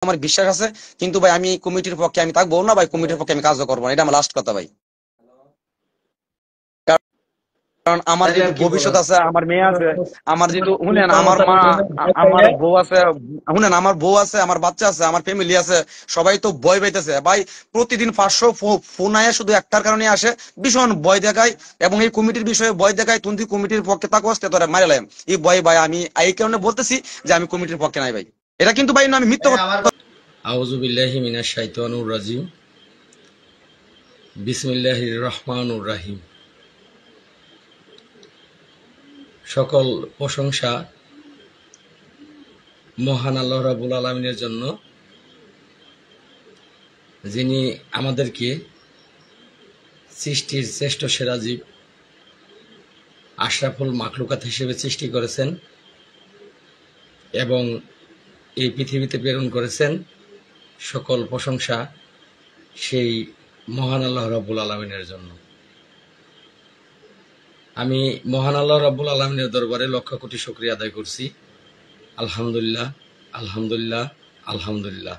আমার বিশ্বাস আছে, কিন্তু ভাই আমি কমিটির পক্ষে আমি থাকবো না ভাই, কমিটির পক্ষে আমি কাজও করবো না, এটা আমার লাস্ট কথা ভাই। কারণ আমার তাইলে যেহেতু আর কি ভবিষ্যৎ বলার? আছে, আমার মেয়ে আছে, আমার যেহেতু শুনেন আমার মতামত মা, আমার তাইলে বউ আছে, শুনেন আমার বউ আছে, আমার বাচ্চা আছে, আমার ফ্যামিলি আছে, সবাই তো ভয় পাইতেছে ভাই। প্রতিদিন 500 ফোন আয় শুধু একটার কারণে আসে, ভীষণ ভয় দেখায়, এবং এই কমিটির বিষয়ে ভয় দেখায়, তুমি কমিটির পক্ষে থাকো আসতে তোরা মারে লাইম এই ভয় ভাই। আমি এই কারণে বলতেছি যে আমি কমিটির পক্ষে নাই ভাই, এটা কিন্তু ভাই না আমি মিথ্যা কথা। আমার আউযু বিল্লাহি মিনাশ শাইতানির রাজিম। বিসমিল্লাহির রহমানির রহিম। সকল প্রশংসা মহান আল্লাহ রাব্বুল আলামিনের জন্য, যিনি আমাদেরকে সৃষ্টির শ্রেষ্ঠ সেরা জীব আশরাফুল মাখলুকাত হিসেবে সৃষ্টি করেছেন এবং এই পৃথিবীতে প্রেরণ করেছেন। সকল প্রশংসা সেই মহান আল্লাহ রাব্বুল আলামিনের জন্য। আমি মহান আল্লাহ রাব্বুল আলামিনের দরবারে লক্ষ কোটি শুকরিয়া আদায় করছি। আলহামদুলিল্লাহ, আলহামদুলিল্লাহ, আলহামদুলিল্লাহ।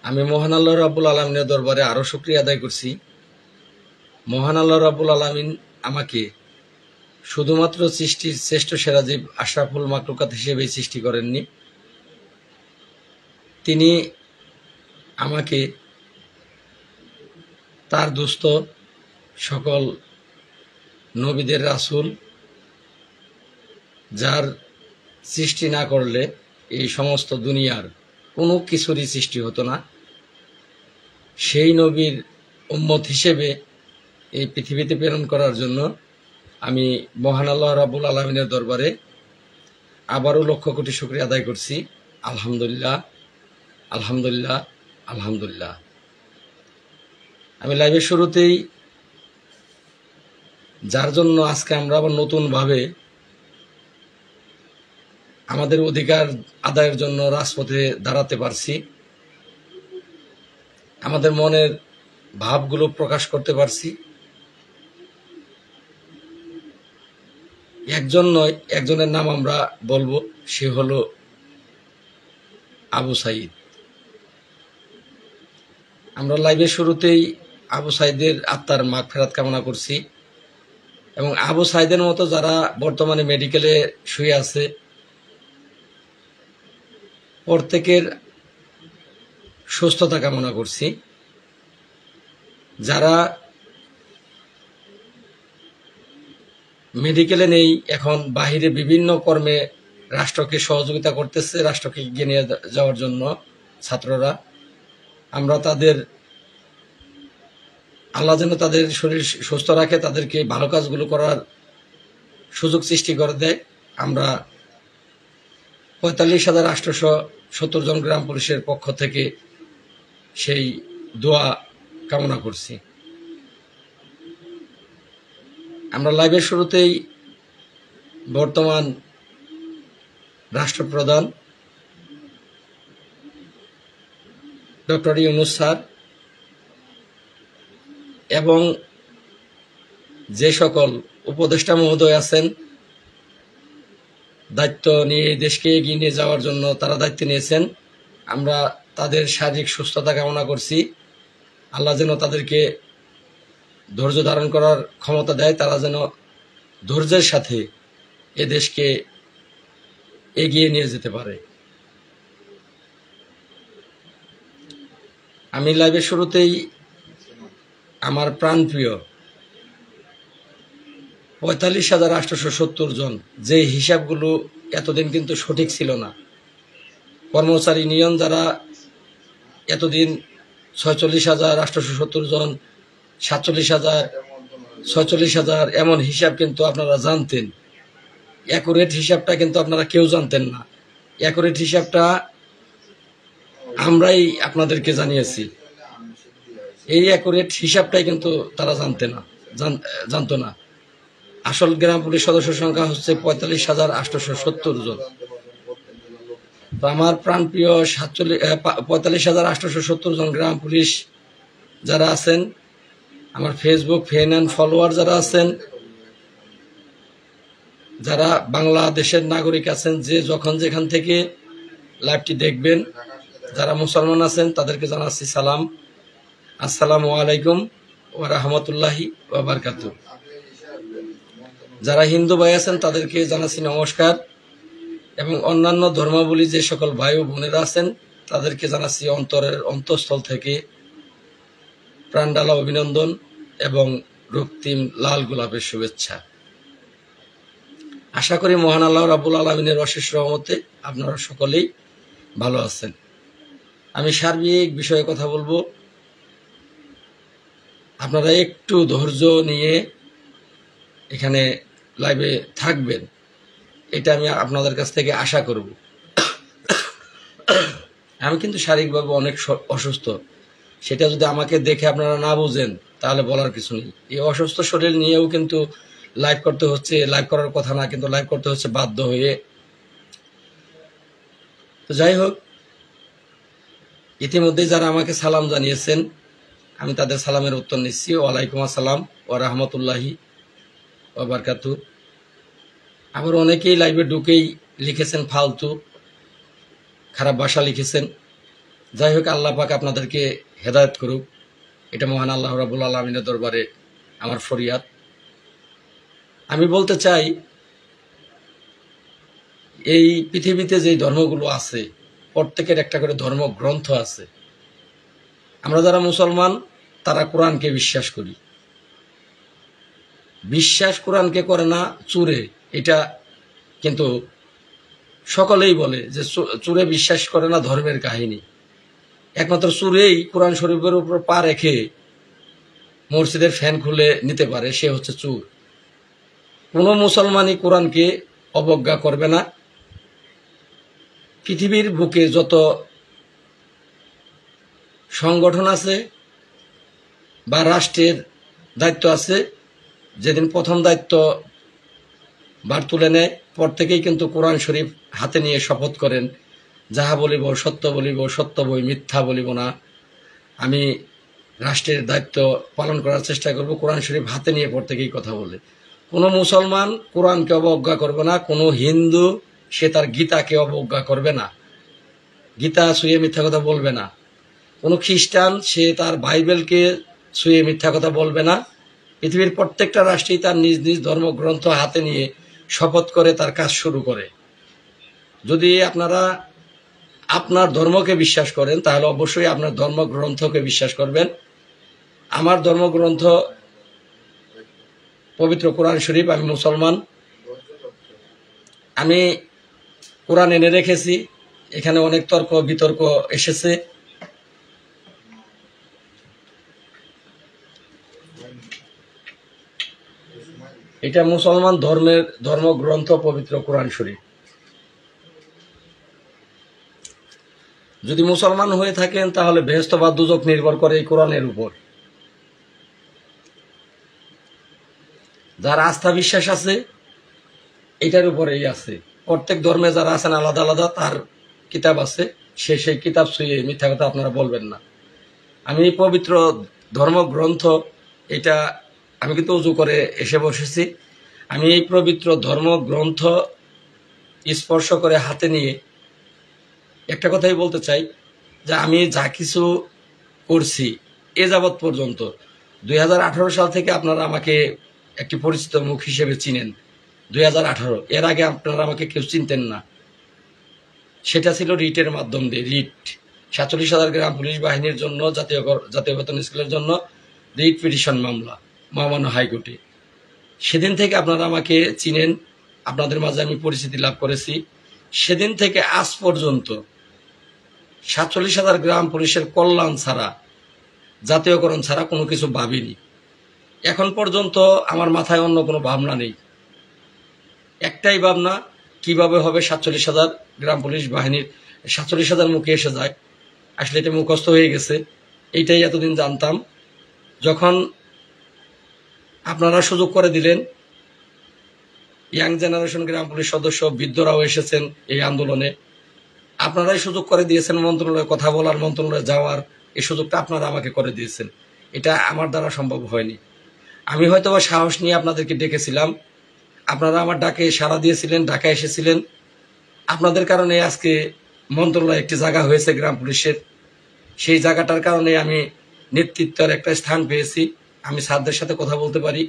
আমি মহান আল্লাহ রাব্বুল আলামিনের দরবারে আরো শুকরিয়া আদায় করছি। মহান আল্লাহ রাব্বুল আলামিন আমাকে শুধুমাত্র সৃষ্টির শ্রেষ্ঠ সেরা জীব আশরাফুল মাখলুকাত হিসেবেই সৃষ্টি করেননি, তিনি আমাকে তার দুস্থ সকল নবীদের রাসূল, যার সৃষ্টি না করলে এই সমস্ত দুনিয়ার কোনো কিছুরই সৃষ্টি হতো না, সেই নবীর উম্মত হিসেবে এই পৃথিবীতে প্রেরণ করার জন্য আমি মহান আল্লাহ রাব্বুল আলামিনের দরবারে আবারও লক্ষ কোটি শুকরিয়া আদায় করছি। আলহামদুলিল্লাহ, আলহামদুলিল্লাহ, আলহামদুলিল্লাহ। আমি লাইভের শুরুতেই যার জন্য আজকে আমরা আবার নতুনভাবে আমাদের অধিকার আদায়ের জন্য রাজপথে দাঁড়াতে পারছি, আমাদের মনের ভাবগুলো প্রকাশ করতে পারছি, একজন নয় একজনের নাম আমরা বলবো, সে হলো আবু সাঈদ। আমরা লাইভের শুরুতেই আবু সাঈদের আত্মার মাগফিরাত কামনা করছি এবং আবু সাঈদের মতো যারা বর্তমানে মেডিকেলে শুয়ে আছে প্রত্যেকের সুস্থতা কামনা করছি। যারা মেডিকেলে নেই, এখন বাহিরে বিভিন্ন কর্মে রাষ্ট্রকে সহযোগিতা করতেছে, রাষ্ট্রকে এগিয়ে নিয়ে যাওয়ার জন্য ছাত্ররা, আমরা তাদের আল্লাহ যেন তাদের শরীর সুস্থ রাখে, তাদেরকে ভালো কাজগুলো করার সুযোগ সৃষ্টি করে দেয়। আমরা ৪৫,৮৭০ জন গ্রাম পুলিশের পক্ষ থেকে সেই দোয়া কামনা করছি। আমরা লাইভের শুরুতেই বর্তমান রাষ্ট্রপ্রধান ডক্টর ইউনূস স্যার এবং যে সকল উপদেষ্টা মহোদয় আছেন দায়িত্ব নিয়ে দেশকে এগিয়ে নিয়ে যাওয়ার জন্য, তারা দায়িত্ব নিয়েছেন, আমরা তাদের শারীরিক সুস্থতা কামনা করছি। আল্লাহ যেন তাদেরকে ধৈর্য ধারণ করার ক্ষমতা দেয়, তারা যেন ধৈর্যের সাথে এ দেশকে এগিয়ে নিয়ে যেতে পারে। আমি লাইভের শুরুতেই আমার প্রাণপ্রিয় ৪৫,৮৭০ জন, যে হিসাবগুলো এতদিন কিন্তু সঠিক ছিল না, কর্মচারী নিয়ন যারা এতদিন ৪৬,৮৭০ জন, ৪৭,০০০, ৪৬,০০০ এমন হিসাব কিন্তু আপনারা জানতেন। অ্যাকুরেট হিসাবটা কিন্তু আপনারা কেউ জানতেন না। অ্যাকুরেট হিসাবটা আমরাই আপনাদেরকে জানিয়েছি। এই অ্যাকুরেট হিসাবটাই কিন্তু তারা জানতো না। আসল গ্রাম পুলিশ সদস্য সংখ্যা হচ্ছে ৪৫,৮৭০ জন। তো আমার প্রাণপ্রিয় ৪৫,৮৭০ জন গ্রাম পুলিশ যারা আছেন, আমার ফেসবুক ফ্যান অ্যান্ড ফলোয়ার যারা আছেন, যারা বাংলাদেশের নাগরিক আছেন, যে যখন যেখান থেকে লাইভটি দেখবেন, যারা মুসলমান আছেন তাদেরকে জানাচ্ছি সালাম, আসসালামু আলাইকুম ওয়া রাহমাতুল্লাহি ওয়া বারাকাতুহু। যারা হিন্দু ভাই আছেন তাদেরকে জানাচ্ছি নমস্কার, এবং অন্যান্য ধর্মাবলী যে সকল ভাই ও বোনেরা আছেন তাদেরকে জানাচ্ছি অন্তরের অন্তঃস্থল থেকে প্রাণঢালা অভিনন্দন এবং রক্তিম লাল গোলাপের শুভেচ্ছা। আশা করি মহান আল্লাহ রাব্বুল আলামিনের অশেষ রহমতে আপনারা সকলেই ভালো আছেন। আমি সার্বিক বিষয়ে কথা বলবো, আপনারা একটু ধৈর্য নিয়ে এখানে লাইভে থাকবেন, এটা আমি আপনাদের কাছ থেকে আশা করব। আমি কিন্তু শারীরিকভাবে অনেক অসুস্থ, সেটা যদি আমাকে দেখে আপনারা না বুঝেন তাহলে বলার কিছু নেই। এই অসুস্থ শরীর নিয়েও কিন্তু লাইভ করতে হচ্ছে, লাইভ করার কথা না কিন্তু লাইভ করতে হচ্ছে বাধ্য হয়ে। তো যাই হোক, ইতিমধ্যে যারা আমাকে সালাম জানিয়েছেন আমি তাদের সালামের উত্তর নিচ্ছি। ওয়ালাইকুম আসসালাম ওয়া রাহমাতুল্লাহি ওয়া বারাকাতুহু। আবার অনেকেই লাইভে ঢুকেই লিখেছেন ফালতু খারাপ ভাষা লিখেছেন। যাই হোক, আল্লাহ পাক আপনাদেরকে হেদায়েত করুক, এটা মহান আল্লাহ রাব্বুল আলামিনের দরবারে আমার ফরিয়াদ। আমি বলতে চাই, এই পৃথিবীতে যে ধর্মগুলো আছে প্রত্যেকের একটা করে ধর্মগ্রন্থ আছে। আমরা যারা মুসলমান তারা কোরআনকে বিশ্বাস করি। বিশ্বাস কোরআনকে করে না চুরে, এটা কিন্তু সকলেই বলে যে চুরে বিশ্বাস করে না ধর্মের কাহিনী। একমাত্র চুরেই কোরআন শরীফের উপর পা রেখে মসজিদের ফ্যান খুলে নিতে পারে, সে হচ্ছে চুর। কোনো মুসলমানই কোরআনকে অবজ্ঞা করবে না। পৃথিবীর বুকে যত সংগঠন আছে বা রাষ্ট্রের দায়িত্ব আছে, যেদিন প্রথম দায়িত্ব বার তুলে নেয় প্রত্যেকেই কিন্তু কোরআন শরীফ হাতে নিয়ে শপথ করেন, যাহা বলিব সত্য বলিব, সত্য বই মিথ্যা বলিব না, আমি রাষ্ট্রের দায়িত্ব পালন করার চেষ্টা করব। কোরআন শরীফ হাতে নিয়ে প্রত্যেকেই কথা বলে। কোনো মুসলমান কোরআনকে অবজ্ঞা করবে না, কোনো হিন্দু সে তার গীতাকে অবজ্ঞা করবে না, গীতা ছুঁয়ে মিথ্যা কথা বলবে না। কোনো খ্রিস্টান সে তার বাইবেলকে ছুঁয়ে মিথ্যা কথা বলবে না। পৃথিবীর প্রত্যেকটা রাষ্ট্রেই তার নিজ নিজ ধর্মগ্রন্থ হাতে নিয়ে শপথ করে তার কাজ শুরু করে। যদি আপনারা আপনার ধর্মকে বিশ্বাস করেন তাহলে অবশ্যই আপনার ধর্মগ্রন্থকে বিশ্বাস করবেন। আমার ধর্মগ্রন্থ পবিত্র কোরআন শরীফ। আমি মুসলমান, আমি কোরআন এনে রেখেছি। এখানে অনেক তর্ক বিতর্ক এসেছে, এটা মুসলমান ধর্মের ধর্মগ্রন্থ পবিত্র কোরআন শরীফ। যদি মুসলমান হয়ে থাকেন তাহলে বেহেশত বা দুজক নির্ভর করে এই কোরআনের উপর। যার আস্থা বিশ্বাস আছে এটার উপরেই আছে। প্রত্যেক ধর্মে যারা আছেন আলাদা আলাদা তার কিতাব আছে, সেই কিতাব ছুঁয়ে মিথ্যা কথা আপনারা বলবেন না। আমি এই পবিত্র ধর্মগ্রন্থ, এটা আমি কিন্তু উজু করে এসে বসেছি। আমি এই পবিত্র ধর্মগ্রন্থ স্পর্শ করে হাতে নিয়ে একটা কথাই বলতে চাই যে আমি যা কিছু করছি এ যাবৎ পর্যন্ত 2018 সাল থেকে আপনারা আমাকে একটি পরিচিত মুখ হিসেবে চিনেন। 2018 এর আগে আপনারা আমাকে কেউ চিনতেন না। সেটা ছিল রিটের মাধ্যম দিয়ে। রিট 47,000 গ্রাম পুলিশ বাহিনীর জন্য, জাতীয় বেতন স্কুলের জন্য রিট পিটিশন মামলা মহামান্য হাইকোর্টে। সেদিন থেকে আপনারা আমাকে চিনেন, আপনাদের মাঝে আমি পরিচিতি লাভ করেছি। সেদিন থেকে আজ পর্যন্ত 47,000 গ্রাম পুলিশের কল্যাণ ছাড়া, জাতীয়করণ ছাড়া কোনো কিছু ভাবিনি। এখন পর্যন্ত আমার মাথায় অন্য কোনো ভাবনা নেই। একটাই ভাবনা, কিভাবে হবে 47,000 গ্রাম পুলিশ বাহিনীর 47,000 মুখে এসে যায়। আসলে এটা মুখস্থ হয়ে গেছে, এইটাই এতদিন জানতাম। যখন আপনারা সুযোগ করে দিলেন, ইয়াং জেনারেশন গ্রাম পুলিশ সদস্য বৃদ্ধরাও এসেছেন এই আন্দোলনে, আপনারাই সুযোগ করে দিয়েছেন মন্ত্রণালয়ে কথা বলার, মন্ত্রণালয়ে যাওয়ার, এই সুযোগটা আপনারা আমাকে করে দিয়েছেন। এটা আমার দ্বারা সম্ভব হয়নি। আমি হয়তো সাহস নিয়ে আপনাদেরকে ডেকেছিলাম, আপনারা আমার ডাকে সাড়া দিয়েছিলেন, ঢাকায় এসেছিলেন। আপনাদের কারণে আজকে মন্ত্রণালয়ে একটি জায়গা হয়েছে গ্রাম পুলিশের। সেই জায়গাটার কারণে আমি নেতৃত্বের একটা স্থান পেয়েছি। আমি স্যারদের সাথে কথা বলতে পারি।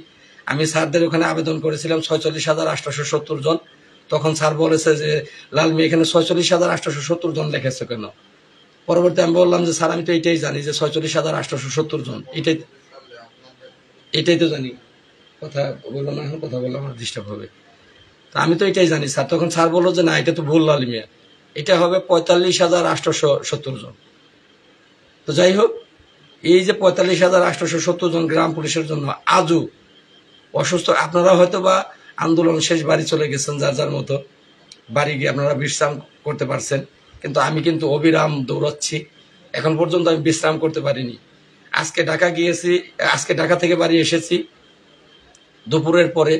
আমি স্যারদের ওখানে আবেদন করেছিলাম 46,870 জন। তখন স্যার বলেছে যে লাল মিয়া এখানে 46,870 জন লিখেছে কেন? পরবর্তী আমি বললাম যে স্যার আমি তো এটাই জানি যে 46,870 জন, এটাই তো জানি। কথা বললো না, এখন কথা বললে আমার ডিস্টার্ব হবে। তা আমি তো এটাই জানি স্যার। তখন স্যার বললো যে না, এটা তো ভুল লাল মিয়া, এটা হবে 45,870 জন। তো যাই হোক, এই যে 45,870 জন গ্রাম পুলিশের জন্য আজও অসুস্থ। আপনারা হয়তো বা আন্দোলন শেষ বাড়ি চলে গেছেন, যার যার মতো বাড়ি গিয়ে আপনারা বিশ্রাম করতে পারছেন, কিন্তু আমি কিন্তু অবিরাম দৌড়াচ্ছি। এখন পর্যন্ত আমি বিশ্রাম করতে পারিনি। আজকে ঢাকা গিয়েছি, আজকে ঢাকা থেকে বাড়ি এসেছি দুপুরের পরে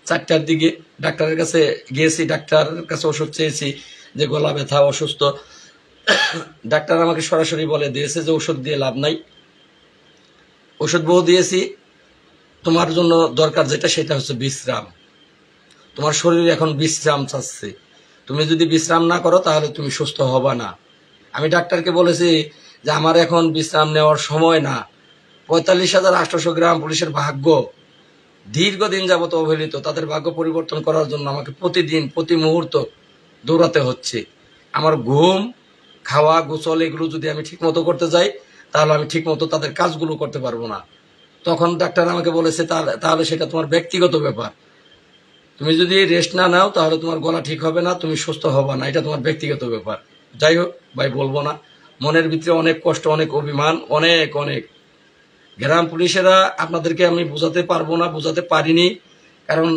4টার দিকে। ডাক্তারের কাছে গিয়েছি, ডাক্তারের কাছে ওষুধ চেয়েছি যে গলা ব্যথা, অসুস্থ। ডাক্তার আমাকে সরাসরি বলে দিয়েছে যে ওষুধ দিয়ে লাভ নাই, ওষুধ বহু দিয়েছি, তোমার জন্য দরকার যেটা সেটা হচ্ছে বিশ্রাম। তোমার শরীর এখন বিশ্রাম চাচ্ছে, তুমি যদি বিশ্রাম না করো তাহলে তুমি সুস্থ হবা না। আমি ডাক্তারকে বলেছি যে আমার এখন বিশ্রাম নেওয়ার সময় না। 45,800 গ্রাম পুলিশের ভাগ্য দীর্ঘদিন যাবত অবহেলিত, তাদের ভাগ্য পরিবর্তন করার জন্য আমাকে প্রতিদিন প্রতি মুহূর্ত দৌড়াতে হচ্ছে। আমার ঘুম, খাওয়া, গোসল এগুলো যদি আমি ঠিক মতো করতে যাই তাহলে আমি ঠিক মতো তাদের কাজগুলো করতে পারবো না। তখন ডাক্তার আমাকে বলেছে তাহলে সেটা তোমার ব্যক্তিগত ব্যাপার, তুমি যদি রেস্ট না নাও তাহলে তোমার গলা ঠিক হবে না, তুমি সুস্থ হবে না, এটা তোমার ব্যক্তিগত ব্যাপার। যাই হোক ভাই, বলবো না, মনের ভিতরে অনেক কষ্ট, অনেক অভিমান, অনেক অনেক। গ্রাম পুলিশেরা আপনাদেরকে আমি বোঝাতে পারবো না, বোঝাতে পারিনি, কারণ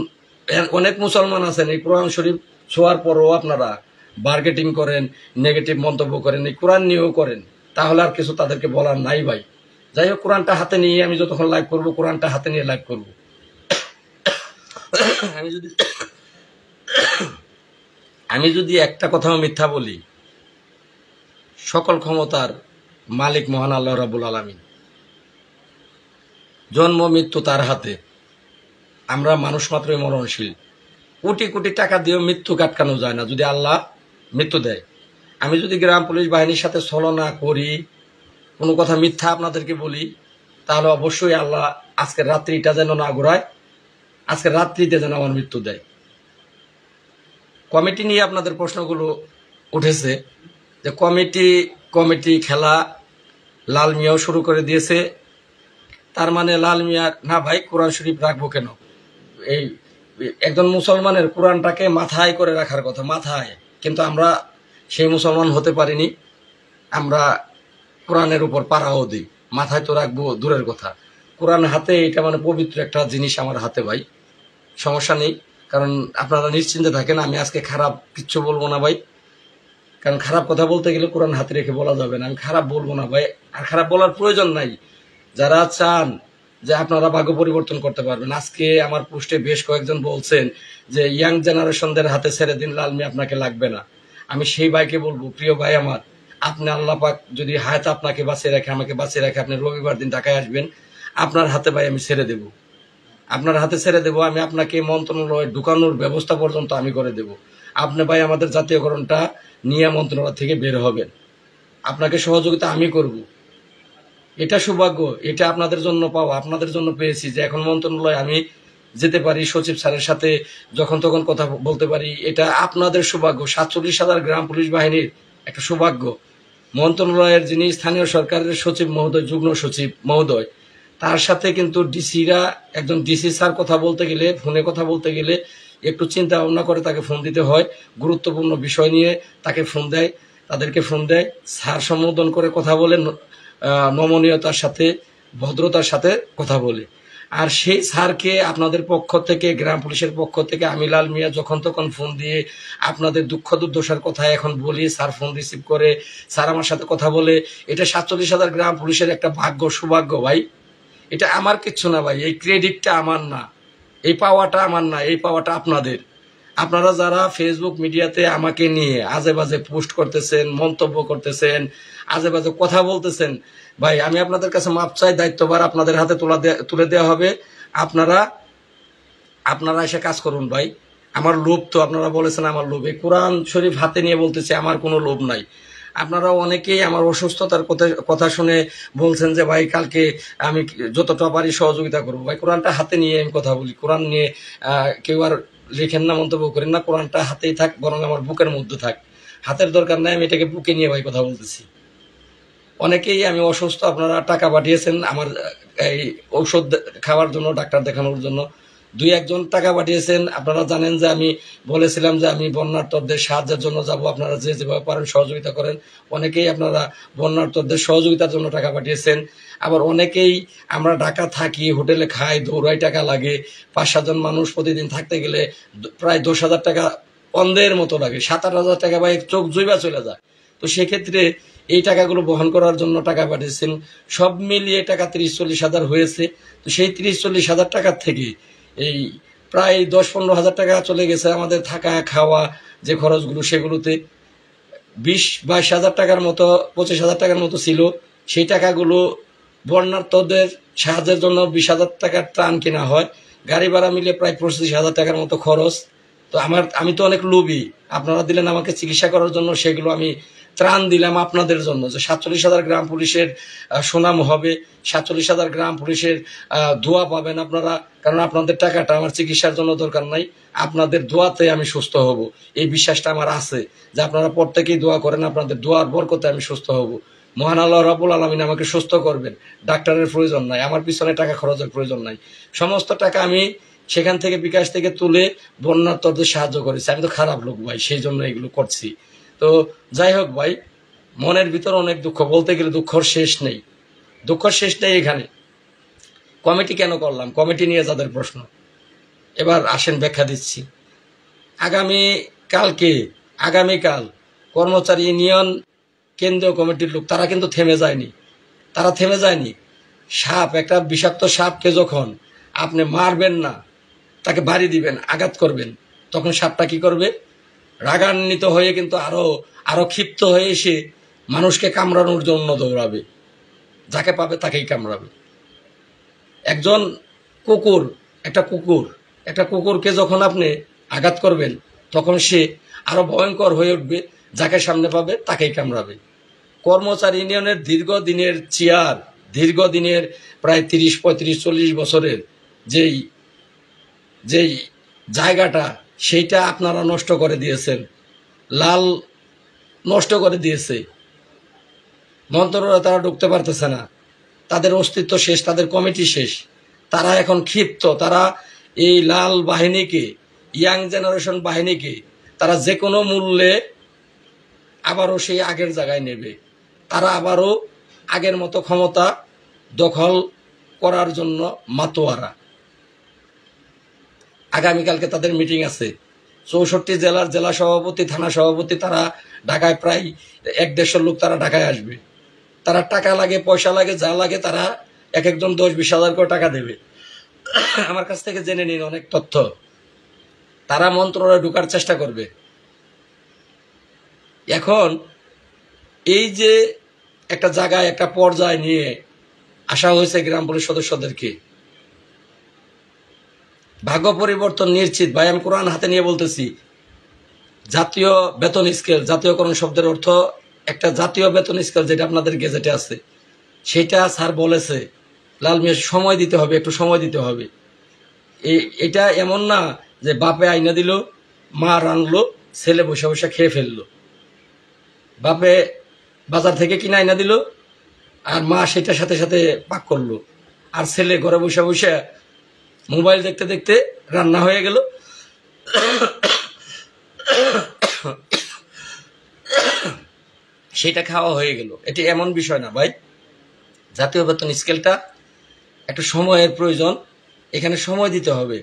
অনেক মুসলমান আছেন এই কোরআন শরীফ ছোঁয়ার পরও আপনারা মার্কেটিং করেন, নেগেটিভ মন্তব্য করেন, এই কোরআন নিয়েও করেন, তাহলে আর কিছু তাদেরকে বলার নাই ভাই। যাই হোক, কোরআনটা হাতে নিয়ে আমি যতক্ষণ লাইভ করবো, কোরআনটা হাতে নিয়ে লাইভ করবো। আমি যদি একটা কথাও মিথ্যা বলি, সকল ক্ষমতার মালিক মহান আল্লাহ রাব্বুল আলামিন, জন্ম মৃত্যু তার হাতে। আমরা মানুষ মাত্রই মরণশীল। কোটি কোটি টাকা দিয়েও মৃত্যু কাটকানো যায় না যদি আল্লাহ মৃত্যু দেয়। আমি যদি গ্রাম পুলিশ বাহিনীর সাথে ছলনা করি, কোনো কথা মিথ্যা আপনাদেরকে বলি, তাহলে অবশ্যই আল্লাহ আজকের রাত্রিটা যেন না ঘোরায়, আজকের রাত্রিতে যেন আমার মৃত্যু দেয়। কমিটি নিয়ে আপনাদের প্রশ্নগুলো উঠেছে যে কমিটি খেলা লাল মিয়াও শুরু করে দিয়েছে। তার মানে লাল মিয়া না ভাই, কোরআন শরীফ রাখবো কেন? এই একজন মুসলমানের কোরআনটাকে মাথায় করে রাখার কথা, মাথায়। কিন্তু আমরা সেই মুসলমান হতে পারিনি, আমরা কোরআনের উপর পাড়াও দিই, মাথায় তো রাখবো দূরের কথা। কোরআন হাতে, এটা মানে পবিত্র একটা জিনিস আমার হাতে ভাই, সমস্যা নেই। কারণ আপনারা নিশ্চিন্তে থাকেন, আমি আজকে খারাপ কিচ্ছু বলবো না ভাই, কারণ খারাপ কথা বলতে গেলে কোরআন হাতে রেখে বলা যাবে না। আমি খারাপ বলবো না ভাই, আর খারাপ বলার প্রয়োজন নাই। যারা চান যে আপনারা ভাগ্য পরিবর্তন করতে পারবেন, আজকে আমার পোস্টে বেশ কয়েকজন বলছেন যে ইয়াং জেনারেশনদের হাতে ছেড়ে দিন, লাল মিয়া আপনাকে লাগবে না। আমি সেই ভাইকে বলবো, প্রিয় ভাই আমার, আপনি আল্লাহ পাক যদি হায়াত আপনাকে বাঁচিয়ে রাখে, আমাকে বাঁচিয়ে রাখে, আপনি রবিবার দিন ঢাকায় আসবেন, আপনার হাতে ভাই আমি ছেড়ে দেব, আপনার হাতে ছেড়ে দেব। আমি আপনাকে মন্ত্রণালয়ে ঢুকানোর ব্যবস্থা পর্যন্ত আমি করে দেব। আপনি ভাই আমাদের জাতীয়করণটা নিয়ে মন্ত্রণালয় থেকে বের হবেন, আপনাকে সহযোগিতা আমি করব। এটা সৌভাগ্য, এটা আপনাদের জন্য পাওয়া, আপনাদের জন্য পেয়েছি যে এখন মন্ত্রণালয়ে আমি যেতে পারি, সচিব স্যারের সাথে যখন তখন কথা বলতে পারি। এটা আপনাদের সৌভাগ্য, 47,000 গ্রাম পুলিশ বাহিনীর একটা সৌভাগ্য। মন্ত্রণালয়ের যিনি স্থানীয় সরকারের সচিব মহোদয়, যুগ্ম সচিব মহোদয়, তার সাথে কিন্তু ডিসিরা, একজন ডিসি স্যার কথা বলতে গেলে, ফোনে কথা বলতে গেলে একটু চিন্তা ভাবনা করে তাকে ফোন দিতে হয়। গুরুত্বপূর্ণ বিষয় নিয়ে তাকে ফোন দেয়, তাদেরকে ফোন দেয়, স্যার সম্বোধন করে কথা বলে, নমনীয়তার সাথে, ভদ্রতার সাথে কথা বলে। আর সেই স্যারকে আপনাদের পক্ষ থেকে, গ্রাম পুলিশের পক্ষ থেকে আমি লাল মিয়া যখন তখন ফোন দিয়ে আপনাদের দুঃখ দুর্দশার কথা এখন বলি, স্যার ফোন রিসিভ করে, স্যার আমার সাথে কথা বলে। এটা 47,000 গ্রাম পুলিশের একটা ভাগ্য, সৌভাগ্য ভাই। এটা আমার কিচ্ছু না ভাই, এই ক্রেডিটটা আমার না, এই পাওয়াটা আমার না, এই পাওয়াটা আপনাদের। আপনারা যারা ফেসবুক মিডিয়াতে আমাকে নিয়ে আজে বাজে পোস্ট করতেছেন, মন্তব্য করতেছেন, আজে বাজে কথা বলতেছেন, ভাই আমি আপনাদের কাছে মাপ চাই, দায়িত্বভার আপনাদের হাতে তুলে দেওয়া হবে। আপনারা আপনারা এসে কাজ করুন ভাই। আমার লোভ তো আপনারা বলেছেন আমার লোভ, এই কোরআন শরীফ হাতে নিয়ে বলতেছে আমার কোনো লোভ নাই। আপনারা অনেকেই আমার অসুস্থতার কথা শুনে বলছেন যে ভাই কালকে আমি যতটা পারি সহযোগিতা করবো। ভাই কোরআনটা হাতে নিয়ে আমি কথা বলি, কোরআন নিয়ে কেউ আর লেখেন না, মন্তব্য করেন না। কোরআনটা হাতেই থাক, বরং আমার বুকের মধ্যে থাক। হাতের দরকার নাই, আমি এটাকে বুকে নিয়ে ভাই কথা বলতেছি। অনেকেই আমি অসুস্থ, আপনারা টাকা পাঠিয়েছেন আমার এই ঔষধ খাওয়ার জন্য, ডাক্তার দেখানোর জন্য। দুই একজন টাকা পাঠিয়েছেন। আপনারা জানেন যে আমি বলেছিলাম যে আমি বন্যার্তদের সাহায্যের জন্য যাব, আপনারা যে যেভাবে পারেন সহযোগিতা করেন। অনেকেই আপনারা বন্যার্তদের সহযোগিতার জন্য টাকা পাঠিয়েছেন। আবার অনেকেই আমরা ঢাকা থাকি, হোটেলে খাই, দৌড়াই, টাকা লাগে। 5-7 জন মানুষ প্রতিদিন থাকতে গেলে প্রায় 10,000 টাকা অন্ধের মতো লাগে। 7-8 হাজার টাকা ভাই চোখ জুইবা চলে যায়। তো সেক্ষেত্রে এই টাকাগুলো বহন করার জন্য টাকা পাঠিয়েছেন। সব মিলিয়ে টাকা 30-40 হাজার হয়েছে। তো সেই 30-40 হাজার টাকার থেকে এই প্রায় 10-15 হাজার টাকা চলে গেছে আমাদের থাকা খাওয়া যে খরচগুলো, সেগুলোতে 20-22 হাজার টাকার মতো, 25 হাজার টাকার মতো ছিল। সেই টাকাগুলো বন্যার্তদের সাহায্যের জন্য 20 হাজার টাকার ত্রাণ কেনা হয়। গাড়ি ভাড়া মিলে প্রায় 25 হাজার টাকার মতো খরচ। তো আমি তো অনেক লোভী। আপনারা দিলেন আমাকে চিকিৎসা করার জন্য, সেগুলো আমি ত্রাণ দিলাম আপনাদের জন্য, যে 47,000 গ্রাম পুলিশের সুনাম হবে, 47,000 গ্রাম পুলিশের দোয়া পাবেন আপনারা। কারণ আপনাদের টাকাটা আমার চিকিৎসার জন্য দরকার নাই, আপনাদের দোয়াতে আমি সুস্থ হব। এই বিশ্বাসটা আমার আছে যে আপনারা প্রত্যেকেই দোয়া করেন, আপনাদের দোয়ার বরকতে আমি সুস্থ হব। মহান আল্লাহ রাব্বুল আলামিন আমাকে সুস্থ করবেন। ডাক্তারের প্রয়োজন নাই, আমার পিছনে টাকা খরচের প্রয়োজন নাই। সমস্ত টাকা আমি সেখান থেকে, বিকাশ থেকে তুলে বন্যার্তদের সাহায্য করেছি। আমি তো খারাপ লোক ভাই, সেই জন্য এগুলো করছি। তো যাই হোক ভাই, মনের ভিতর অনেক দুঃখ, বলতে গেলে দুঃখর শেষ নেই, দুঃখর শেষ নেই। এখানে কমিটি কেন করলাম, কমিটি নিয়ে যাদের প্রশ্ন, এবার আসেন ব্যাখ্যা দিচ্ছি। আগামীকাল কর্মচারী ইউনিয়ন কেন্দ্রীয় কমিটির লোক তারা কিন্তু থেমে যায়নি। সাপ, একটা বিষাক্ত সাপকে যখন আপনি মারবেন না, তাকে বাড়ি দিবেন, আঘাত করবেন, তখন সাপটা কি করবে? রাগান্বিত হয়ে কিন্তু আরো ক্ষিপ্ত হয়ে এসে মানুষকে কামড়ানোর জন্য দৌড়াবে, যাকে পাবে তাকেই কামড়াবে। একটা কুকুরকে যখন আপনি আঘাত করবেন, তখন সে আরো ভয়ঙ্কর হয়ে উঠবে, যাকে সামনে পাবে তাকেই কামড়াবে। কর্মচারী ইউনিয়নের দীর্ঘদিনের প্রায় 30-35-40 বছরের যেই জায়গাটা, সেইটা আপনারা নষ্ট করে দিয়েছেন। লাল নষ্ট করে দিয়েছে, মন্ত্রীরা তারা ঢুকতে পারতেছে না, তাদের অস্তিত্ব শেষ, তাদের কমিটি শেষ। তারা এখন ক্ষিপ্ত, তারা এই লাল বাহিনীকে, ইয়াং জেনারেশন বাহিনীকে তারা যে কোনো মূল্যে আবারও সেই আগের জায়গায় নেবে। তারা আবারও আগের মতো ক্ষমতা দখল করার জন্য মাতোয়ারা। আগামীকালকে তাদের মিটিং আছে। 64 জেলার জেলা সভাপতি, থানা সভাপতি, তারা ঢাকায় প্রায় 1-150 লোক তারা ঢাকায় আসবে। তারা টাকা লাগে, পয়সা লাগে, যা লাগে, তারা এক একজন 10-20 হাজার করে টাকা দেবে। আমার কাছ থেকে জেনে নিন অনেক তথ্য। তারা মন্ত্রণালয়ে ঢোকার চেষ্টা করবে। এখন এই যে একটা জায়গায়, একটা পর্যায়ে নিয়ে আসা হয়েছে গ্রাম পুলিশ সদস্যদেরকে, ভাগ্য পরিবর্তন নিশ্চিত ভাই। আমি কোরআন হাতে নিয়ে বলতেছি। জাতীয় বেতন স্কেল, জাতীয়করণ শব্দের অর্থ একটা জাতীয় বেতন স্কেল, যেটা আপনাদের গেজেটে আছে, সেটা স্যার বলেছে লাল মিয়া সময় দিতে হবে, একটু সময় দিতে হবে। এটা এমন না যে বাপে আইনা দিল, মা রানলো, ছেলে বসে বসে খেয়ে ফেললো। বাপে বাজার থেকে কিনে আইনা দিল, আর মা সেটার সাথে সাথে পাক করলো, আর ছেলে ঘরে বসে বসে মোবাইল দেখতে দেখতে রান্না হয়ে গেল, সেটা খাওয়া হয়ে গেল। এটি এমন বিষয় না ভাই। জাতীয় বেতন স্কেলটা একটা সময়ের প্রয়োজন, এখানে সময় দিতে হবে।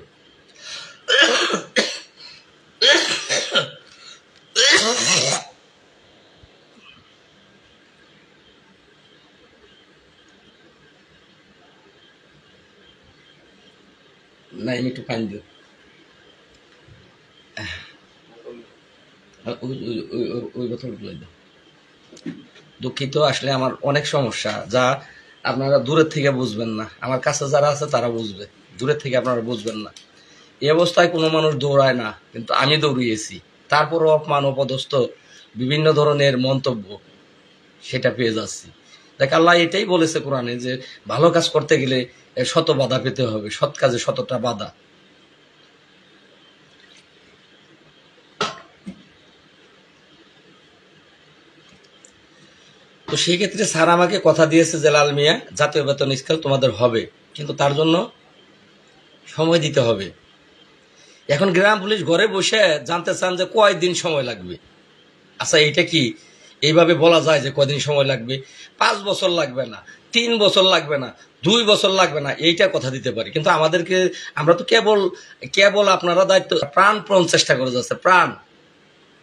না, আমি একটু পানি দিই। ওই বোতলগুলো দাও। দুঃখিত, আসলে আমার অনেক সমস্যা, যা আপনারা দূরের থেকে বুঝবেন না। আমার কাছে যারা আছে তারা বুঝবে, দূরের থেকে আপনারা বুঝবেন না। এই অবস্থায় কোনো মানুষ দৌড়ায় না, কিন্তু আমি দৌড়িয়েছি। তারপরও অপমান অপদস্থ বিভিন্ন ধরনের মন্তব্য সেটা পেয়ে যাচ্ছি। দেখ, আল্লাহ এটাই বলেছে কোরআনে যে ভালো কাজ করতে গেলে শত বাধা পেতে হবে, সৎ কাজে শতটা বাধা। তো সেই ক্ষেত্রে স্যার আমাকে কথা দিয়েছে যে লাল মিয়া, জাতীয় বেতন স্কেল তোমাদের হবে, কিন্তু তার জন্য সময় দিতে হবে। এখন গ্রাম পুলিশ ঘরে বসে জানতে চান যে কয়দিন সময় লাগবে। আচ্ছা, এইটা কি এইভাবে বলা যায় যে কয়দিন সময় লাগবে? 5 বছর লাগবে না, 3 বছর লাগবে না, 2 বছর লাগবে না, এইটা কথা দিতে পারি। কিন্তু আমাদেরকে, আমরা তো কেবল কেবল আপনারা দায়িত্ব প্রাণপণ চেষ্টা করে যাচ্ছে, প্রাণ।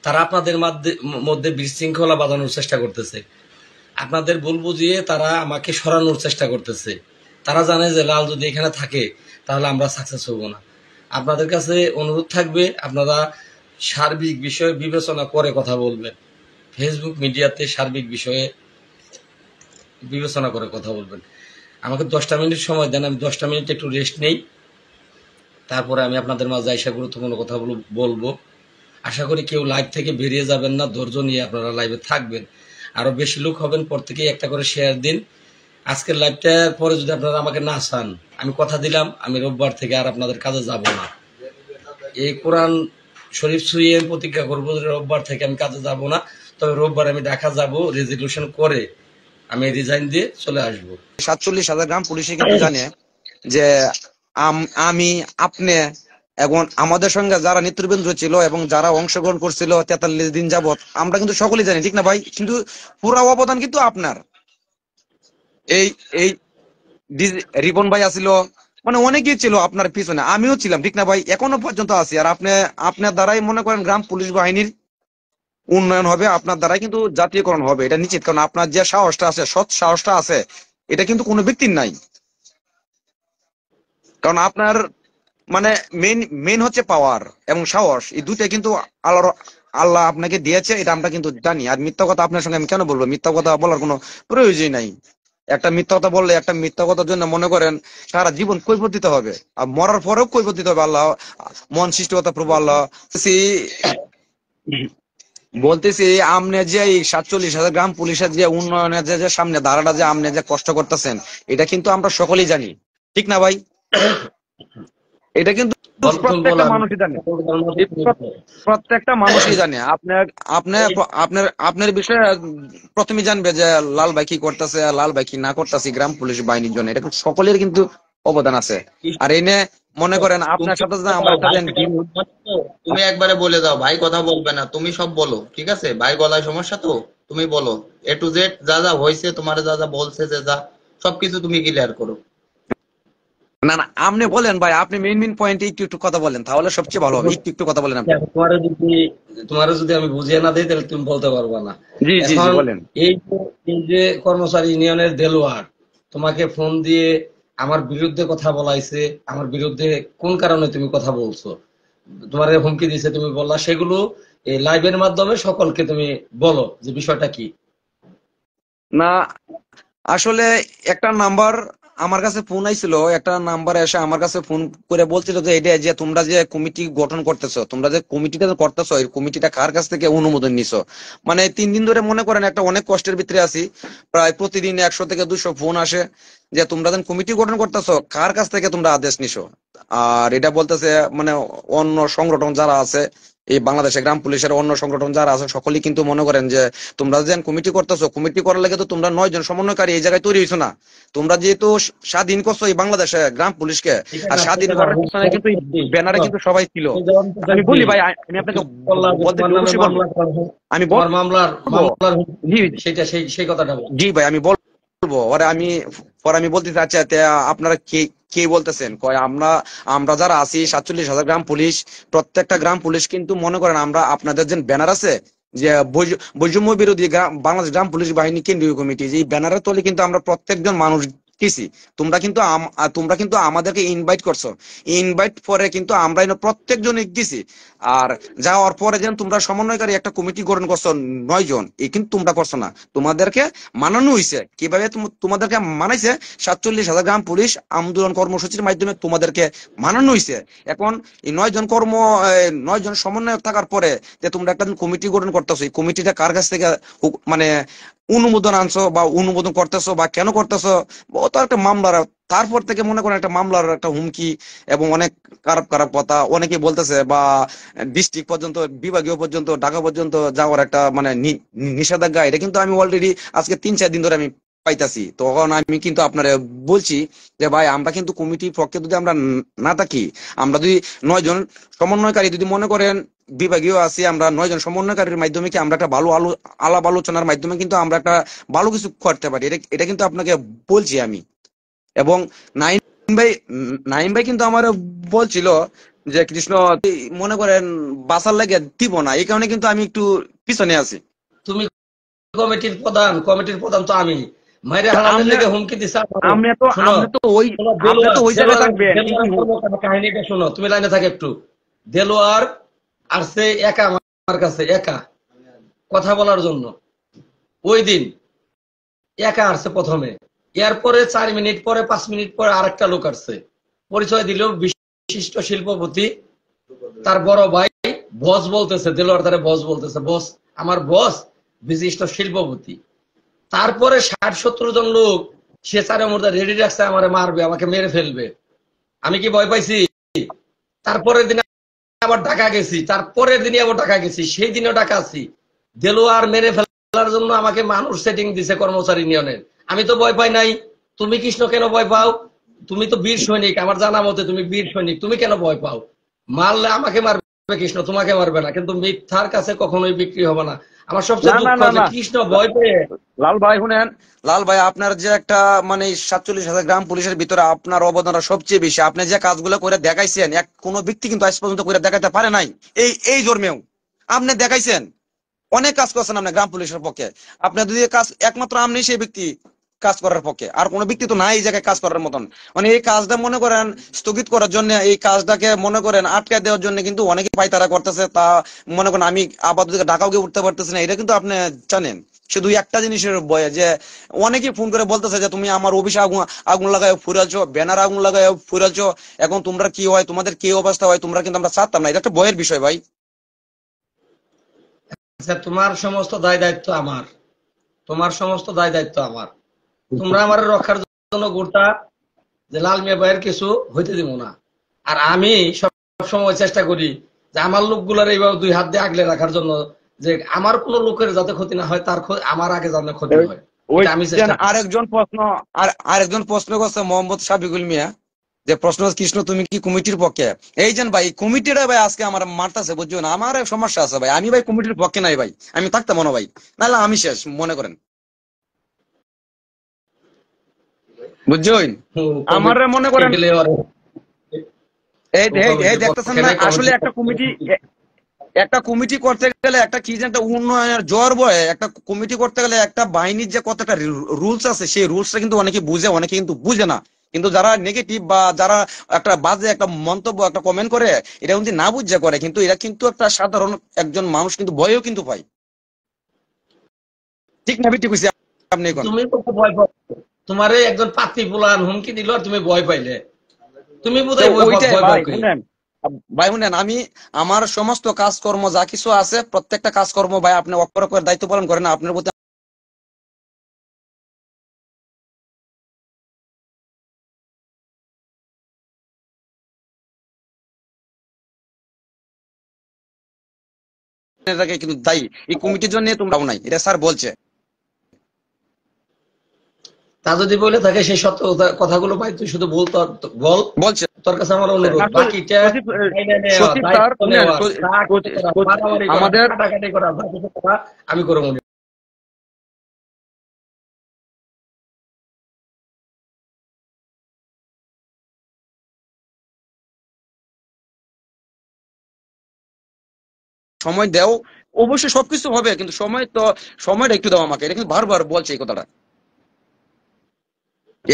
তারা আপনাদের মধ্যে বিশৃঙ্খলা বাঁধানোর চেষ্টা করতেছে, আপনাদের ভুল বুঝিয়ে তারা আমাকে সরানোর চেষ্টা করতেছে। তারা জানে যে লাল যদি এখানে থাকে তাহলে আমরা সাকসেস হব না। আপনাদের কাছে অনুরোধ থাকবে, আপনারা সার্বিক বিষয় বিবেচনা করে কথা বলবেন। ফেসবুক মিডিয়াতে সার্বিক বিষয়ে বিবেচনা করে কথা বলবেন। আমাকে 10টা মিনিট সময় দেন, আমি 10টা মিনিট একটু রেস্ট নেই, তারপরে আমি আপনাদের মাঝে আইসা গুরুত্বপূর্ণ কথা বলবো। আশা করি কেউ লাইভ থেকে বেরিয়ে যাবেন না, ধৈর্য নিয়ে আপনারা লাইভে থাকবেন। আরো বেশি লোক হবেন, প্রত্যেকেই একটা করে শেয়ার দিন। আজকের লাইভটার পরে যদি আপনারা আমাকে না চান, আমি কথা দিলাম আমি রোববার থেকে আর আপনাদের কাজে যাব না। এই কোরআন শরীফ ছুঁয়ে আমি প্রতিজ্ঞা করবো যে রোববার থেকে আমি কাজে যাব না। তবে রোববার আমি ঢাকা যাব, রেজলিউশন করে আমি রিজাইন দিয়ে চলে আসবো। 47,000 গ্রাম পুলিশে কিন্তু জানে যে আমি, আপনি এবং আমাদের সঙ্গে যারা নেতৃবৃন্দ ছিল এবং যারা অংশগ্রহণ করছিল 43 দিন যাবত, আমরা কিন্তু সকলেই জানি, ঠিক না ভাই? কিন্তু পুরো অবদান কিন্তু আপনার। এই এই রিপন ভাই আসিল, মানে অনেকেই ছিল আপনার পিছনে, আমিও ছিলাম, ঠিক না ভাই? এখনো পর্যন্ত আছি। আর আপনার দ্বারাই মনে করেন গ্রাম পুলিশ বাহিনীর উন্নয়ন হবে, আপনার দ্বারাই কিন্তু জাতীয়করণ হবে, এটা নিশ্চিত। কারণ আপনার যে সাহসটা আছে, সৎ সাহসটা আছে, এটা কিন্তু কোনো ব্যক্তির নাই। কারণ আপনার মানে মেন হচ্ছে পাওয়ার এবং সাহস, এই দুইটা কিন্তু আল্লাহ আপনাকে দিয়েছে, এটা আমরা কিন্তু জানি। আর মিথ্যা কথা আপনার সঙ্গে আমি কেন বলবো? মিথ্যা কথা বলার কোনো প্রয়োজনই নাই। একটা মিথ্যা কথা বললে, একটা মিথ্যা কথার জন্য মনে করেন সারা জীবন কৈফিয়ত দিতে হবে, আর মরার পরেও কৈফিয়ত দিতে হবে। আল্লাহ মন সৃষ্টিকর্তা প্রভু আল্লাহ বলতেছি, আপনি যে এই 47,000 গ্রাম পুলিশের যে উন্নয়নের যে সামনে ধারাটা যে আপনি যে কষ্ট করতেছেন, এটা কিন্তু আমরা সকলেই জানি, ঠিক না ভাই? এটা কিন্তু প্রত্যেকটা মানুষই জানে, প্রত্যেকটা মানুষই জানে। আপনার আপনার আপনার আপনার বিষয়ে প্রথমে জানবে যে লাল ভাই কি করতেছে, লাল ভাই কি না করতেছে গ্রাম পুলিশ বাহিনীর জন্য, এটা কিন্তু সকলের কিন্তু অবদান আছে। আর এনে মনে করেন আপনার সাথে আমার সাথে তুমি একবারে বলে দাও, ভাই কথা বলবে না, তুমি সব বলো, ঠিক আছে? ভাই গলায় সমস্যা তো, তুমি বলো A to Z যা যা হয়েছে, তোমার যা যা বলছে, যে যা সবকিছু তুমি ক্লিয়ার করো। না না, আপনি বলেন ভাই, আপনি মেইন পয়েন্টে একটু একটু কথা বলেন, তাহলে সবচেয়ে ভালো হবে। একটু একটু কথা বলেন আপনি। তোমার যদি আমি বুঝিয়ে না দিই তাহলে তুমি বলতে পারবা না। জি জি জি, এখন বলেন। এই যে কর্মচারী ইউনিয়নের দেলোয়ার তোমাকে ফোন দিয়ে আমার বিরুদ্ধে কথা বলাইছে, আমার বিরুদ্ধে কোন কারণে তুমি কথা বলছো, তোমার হুমকি দিছে, তুমি বললা, সেগুলো এই লাইভের মাধ্যমে সকলকে তুমি বলো যে বিষয়টা কি। না, আসলে একটা নাম্বার আমার কাছে ফোন আইছিল, একটা নাম্বার এসে আমার কাছে ফোন করে বলছিল যে এটা যে তোমরা যে কমিটি গঠন করতেছো, তোমরা যে কমিটিটা করতেছো, এই কমিটিটা কার কাছ থেকে অনুমোদন নিছো? মানে 3 দিন ধরে মনে করেন একটা অনেক কষ্টের ভিতরে আছি। প্রায় প্রতিদিন 100 থেকে 200 ফোন আসে যে তোমরা যখন কমিটি গঠন করতেছো কার কাছ থেকে তোমরা আদেশ নিছো। আর এটা বলতেছে মানে অন্য সংগঠন যারা আছে, এই বাংলাদেশে গ্রাম পুলিশের অন্য সংগঠন যারা আছে, সকলেই কিন্তু মনে করেন যে তোমরা যে কমিটি করতেছো, কমিটি করার লাগে তো তোমরা 9 জন সমন্বয়কারী এই জায়গায় তৈরি হয়েছো না। তোমরা যেহেতু স্বাধীন করছো এই বাংলাদেশে গ্রাম পুলিশকে, আর স্বাধীন করার পিছনে কিন্তু ব্যানারে কিন্তু সবাই ছিল। আমি বলি ভাই, আমি আপনাকে বলতে অবশ্যই বলবো, আমি সেই কথাটা জি ভাই আমি বলবো। আমি বলতে চাচ্ছি, আপনারা কে কে বলতেছেন? কয় আমরা যারা আছি 47,000 গ্রাম পুলিশ, প্রত্যেকটা গ্রাম পুলিশ কিন্তু মনে করেন আমরা আপনাদের যে ব্যানার আছে যে বৈষম্য বিরোধী বাংলাদেশ গ্রাম পুলিশ বাহিনী কেন্দ্রীয় কমিটি, যে ব্যানারের তলে কিন্তু আমরা প্রত্যেকজন মানুষ কিসি তোমরা কিন্তু আমাদেরকে ইনভাইট করছো, ইনভাইট পরে কিন্তু আমরা প্রত্যেকজন গেছি। আর যাওয়ার পরে যেন তোমরা সমন্বয়কারী একটা কমিটি গঠন করছো 9 জন, এই কিন্তু তোমরা করছো না, তোমাদেরকে মানানো হয়েছে। কিভাবে তোমাদেরকে মানাইছে? 47,000 গ্রাম পুলিশ আন্দোলন কর্মসূচির মাধ্যমে তোমাদেরকে মানানো হয়েছে। এখন এই 9 জন 9 জন সমন্বয়ক থাকার পরে যে তোমরা একটা কমিটি গঠন করতেছো, এই কমিটিটা কার কাছ থেকে মানে অনুমোদন আনছো বা অনুমোদন করতেছো বা কেন করতেছো? ও তো একটা মামলার, তারপর থেকে মনে করেন একটা মামলার একটা হুমকি এবং অনেক খারাপ খারাপ কথা অনেকে বলতেছে, বা ডিস্ট্রিক্ট পর্যন্ত, বিভাগীয় পর্যন্ত, ঢাকা পর্যন্ত যাওয়ার একটা মানে নিষেধাজ্ঞা। এটা কিন্তু আমি অলরেডি আজকে 3-4 দিন ধরে আমি পাইতাছি। তখন আমি কিন্তু আপনারা বলছি যে ভাই আমরা কিন্তু কমিটির পক্ষে যদি আমরা না থাকি, আমরা যদি 9 জন সমন্বয়কারী যদি মনে করেন বিভাগীয় আছি, আমরা 9 জন সমন্বয়কারীর মাধ্যমে কি আমরা একটা ভালো আলাপ আলোচনার মাধ্যমে কিন্তু আমরা একটা ভালো কিছু করতে পারি। এটা এটা কিন্তু আপনাকে বলছি আমি। এবং নাইম ভাই নাইম ভাই কিন্তু আমার বলছিল যে কৃষ্ণ তুই মনে করেন বাসার লাগে দিব না, এই কারণে কিন্তু আমি একটু পিছনে আছি। তুমি কমিটির প্রধান তো আমি। মাইরে তা হালাতের আপনি লেগে হুমকি দিছে আমারে। আপনি তো শোনো, আপনি তো ওই শোনো, আপনি তো ওই জায়গায় থাকবেন কিন্তু দেলোয়ার কর্মকার কাহিনীটা শোনো, তুমি লাইনে থাকে একটু। দেলোয়ার আসছে একা আমার কাছে, একা কথা বলার জন্য। ওই দিন একা আসছে প্রথমে, এরপরে 4 মিনিট পরে 5 মিনিট পরে আরেকটা লোক আসছে, পরিচয় দিল বিশিষ্ট শিল্পপতি, তার বড় ভাই। বস বলতেছে, দেলোয়ার তারে বস বলতেছে, বস আমার বস বিশিষ্ট শিল্পপতি। তারপরে 60-70 জন লোক সে চারের মধ্যে রেডি রাখছে আমারে মারবে, আমাকে মেরে ফেলবে। আমি কি ভয় পাইছি? তারপরের দিন আবার ঢাকা গেছি, তারপরের দিনই আবার ঢাকা গেছি, সেই দিনও ঢাকা আছি। দেলোয়ার মেরে ফেলার জন্য আমাকে মানুষ সেটিং দিছে কর্মচারী ইউনিয়নের। আমি তো ভয় পাই নাই। তুমি কৃষ্ণ কেন ভয় পাও? তুমি তো বীর সৈনিক, আমার জানা মতে তুমি বীর সৈনিক, তুমি কেন ভয় পাও? মারলে আমাকে মারবে কৃষ্ণ, তোমাকে মারবে না, কিন্তু মিথ্যার কাছে কখনোই বিক্রি হবে না। আমার না সবচেয়ে না দুঃখ না যে না কৃষ্ণ ভয় পেয়ে। লাল ভাই শুনেন, লাল ভাই আপনার যে একটা মানে 47,000 গ্রাম পুলিশের ভিতরে আপনার অবদানটা সবচেয়ে বেশি। আপনি যে কাজগুলো করে দেখাইছেন কোনো ব্যক্তি কিন্তু আজ পর্যন্ত করে দেখাতে পারে নাই। এই জন্মেও আপনি দেখাইছেন, অনেক কাজ করছেন আপনি গ্রাম পুলিশের পক্ষে। আপনি যদি কাজ একমাত্র আপনি সেই ব্যক্তি কাজ করার পক্ষে, আর কোনো ব্যক্তি তো নাই এই জায়গায় কাজ করার মতন। মানে এই কাজটা মনে করেন স্থগিত করার জন্য, এই কাজটাকে মনে করেন আটকে দেওয়ার জন্য কিন্তু অনেকে পায়তারা করতেছে। তা মনে করেন আমি আপাতত ঢাকাও গিয়ে উঠতে পারতেছি না, এটা কিন্তু আপনি জানেন। শুধু একটা জিনিসের ভয়ে যে অনেকেই ফোন করে বলতেছে যে তুমি আমার অফিসে আগুন আগুন লাগায় ফুরালছো, ব্যানার আগুন লাগায় ফুরালছো, এখন তোমরা কি হয়, তোমাদের কি অবস্থা হয়, তোমরা কিন্তু আমরা চাচ্তাম না। এটা একটা ভয়ের বিষয় ভাই। আচ্ছা, তোমার সমস্ত দায় দায়িত্ব আমার, তোমার সমস্ত দায় দায়িত্ব আমার। তোমরা আমার রক্ষার জন্য গোটা যে লাল মিয়া ভাইয়ের কিছু হইতে দিব না। আর আমি সব সময় চেষ্টা করি যে আমার লোকগুলার এইভাবে 2 হাত দিয়ে আগলে রাখার জন্য, যে আমার কোনো লোকের যাতে ক্ষতি না হয়, তার আমার আগে যেন ক্ষতি হয়, ওই এটা আমি চেষ্টা করি। আরেকজন প্রশ্ন করছে মোহাম্মদ শাফিকুল মিয়া, যে প্রশ্ন হচ্ছে, কৃষ্ণ তুমি কি কমিটির পক্ষে? এই যে ভাই কমিটিটা ভাই আজকে আমার মারতাছে, বুঝছো না? আমার সমস্যা আছে ভাই, আমি ভাই কমিটির পক্ষে নাই ভাই, আমি থাকতাম মনে ভাই, নাহলে আমি শেষ মনে করেন, বুঝছেন? আমার মনে করেন এই দেখতেছেন না, আসলে একটা কমিটি করতে গেলে একটা কি যেন একটা উন্নয়নের জ্বর বয়ে, একটা কমিটি করতে গেলে একটা বাহিনীর যে কতটা রুলস আছে, সেই রুলসটা কিন্তু অনেকে বুঝে, অনেকে কিন্তু বুঝে না। কিন্তু যারা নেগেটিভ বা যারা একটা বাজে একটা মন্তব্য একটা কমেন্ট করে, এটা কিন্তু না বুঝে করে, কিন্তু এরা কিন্তু একটা সাধারণ একজন মানুষ কিন্তু ভয়ও কিন্তু পায়। ঠিক না ঠিক কইছি আপনি এখন? তুমি তো ভয় পাও, তোমারে একজন পাত্রী পোলান হুমকি দিল আর তুমি ভয় পাইলে, তুমি তো বোধহয় ভয় ওইটাই ভয় ভাই পাও কি? শুনেন, ভাই শুনেন, আমি আমার সমস্ত কাজকর্ম যা কিছু আছে প্রত্যেকটা কাজকর্ম ভাই আপনি অক্ষরে অক্ষরে দায়িত্ব পালন করেন, আপনার প্রতি এটাকে কিন্তু দায়ী। এই কমিটির জন্য তোমরাও নাই, এটা স্যার বলছে। তা যদি বলে থাকে সেই সত্য কথাগুলো ভাই তুই শুধু বল। বলছে তোর কাছে আমার অনুরোধ, না, বাকিটা সচিব মাইনে নেওয়া, সচিব স্যার দায়িত্ব শুনেন, নেওয়া, যা কিছু করা, মারামারি করা, আমাদের কাটাকাটি করা, যা কিছু করা আমি করবো না। সময় দেও, অবশ্যই সবকিছু হবে, কিন্তু সময় তো সময়টা একটু দাও আমাকে, এটা কিন্তু বারবার বলছে এই কথাটা।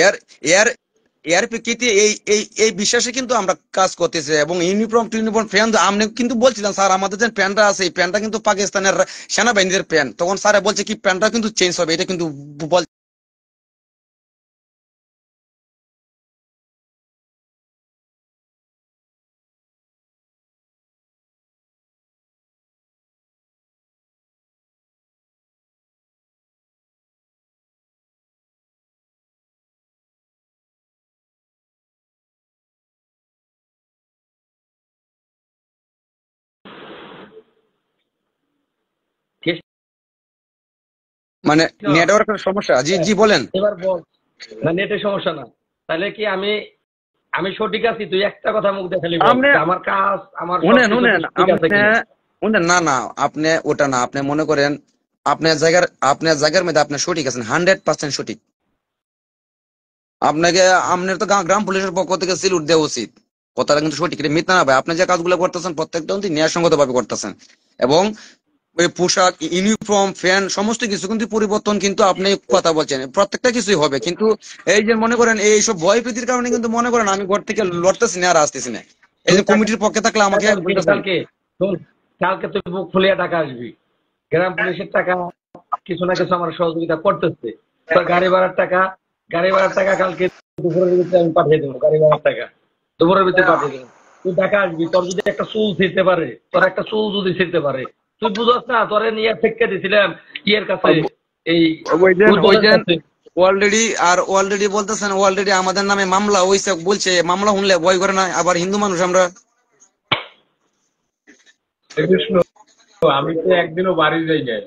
এর এর এর প্রেক্ষিতে এই বিশ্বাসে কিন্তু আমরা কাজ করতেছি, এবং ইউনিফর্ম টিউনিফর্ম প্যান্ট আপনি কিন্তু বলছিলেন স্যার আমাদের যে প্যান্টটা আছে এই প্যান্টটা কিন্তু পাকিস্তানের সেনাবাহিনীর প্যান্ট, তখন স্যার বলছে কি প্যান্টটা কিন্তু চেঞ্জ হবে, এটা কিন্তু বল। মানে নেটওয়ার্কের সমস্যা, জি জি বলেন। এবার বল, না নেটের সমস্যা না, তাহলে কি আমি আমি সঠিক আছি? তুই একটা কথা মুখ দেখালি বল আপনি যে আমার কাজ আমার শুনেন সবকিছু শুনেন ঠিক আছে আপনি কিনা। শুনেন, না না আপনি ওটা না, আপনি মনে করেন আপনার জায়গার মধ্যে আপনি সঠিক আছেন, 100% সঠিক। আপনাকে আপনার তো গ্রাম পুলিশের পক্ষ থেকে সিলুট দেওয়া উচিত, কথাটা কিন্তু সঠিক, এটা মিথ্যা না ভাই। আপনি যে কাজগুলো করতেছেন প্রত্যেকটা কিন্তু ন্যায়সঙ্গত ভাবে করতেছেন, এবং ওই পোশাক ইউনিফর্ম ফ্যান সমস্ত কিছু কিন্তু পরিবর্তন, কিন্তু আপনি কথা বলছেন প্রত্যেকটা কিছুই হবে, কিন্তু এই যে মনে করেন এইসব ভয় ভীতির কারণে কিন্তু মনে করেন আমি ঘর থেকে লড়তেছি না আর আসতেছি না। এই তুই যে টাকা কমিটির পক্ষে থাকলে আমাকে কালকে বলতেছেন। কালকে শোন, কালকে তুই বুক ফুলিয়ে টাকা আসবি, গ্রাম পুলিশের টাকা কিছু না কিছু আমার সহযোগিতা করতেছে। তোর গাড়ি ভাড়ার টাকা কালকে দুপুরের ভিতরে আমি পাঠিয়ে দেবো, গাড়ি ভাড়ার টাকা দুপুরের ভিতরে পাঠিয়ে দেবো। তুই টাকা আসবি, তোর যদি একটা চুল ছিঁড়তে পারে, তোর একটা চুল যদি ছিঁড়তে পারে, তুই বুঝস না তোরে নিয়ে ফেঁকে দিছিলাম ইয়ের কাছে, এই উদ্বোধনের ওই কাছে। অলরেডি বলতেছেন, অলরেডি আমাদের নামে মামলা হইছে বলছে, মামলা শুনলে ভয় করে না, আবার হিন্দু মানুষ আমরা। কৃষ্ণ, আমি তো একদিনও বাড়ি যাই নাই।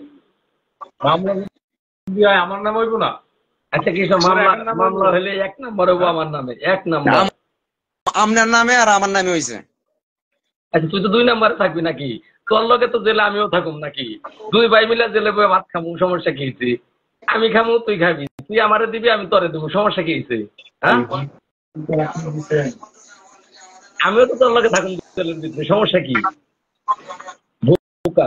মামলা যদি হয় আমার নাম হইব না? আচ্ছা কৃষ্ণ, তোর মামলা একার নাম হইব? মামলা হলে এক নম্বর হবো হ্যাঁ? আমার নামে, এক নম্বর। আপনার নামে আর আমার নামে হইছে। আচ্ছা তুই তো দুই নম্বরে থাকবি নাকি? তোর লগে তো জেলে আমিও থাকুম নাকি? দুই ভাই মিলে জেলে বয়ে ভাত খামু, সমস্যা কি হয়েছে? আমি খামু তুই খাবি, তুই আমারে দিবি আমি তোরে দেবো, সমস্যা কি হয়েছে? হ্যাঁ, আমিও তো তোর লগে থাকুম জেলের ভিতরে, সমস্যা কি? বোকা।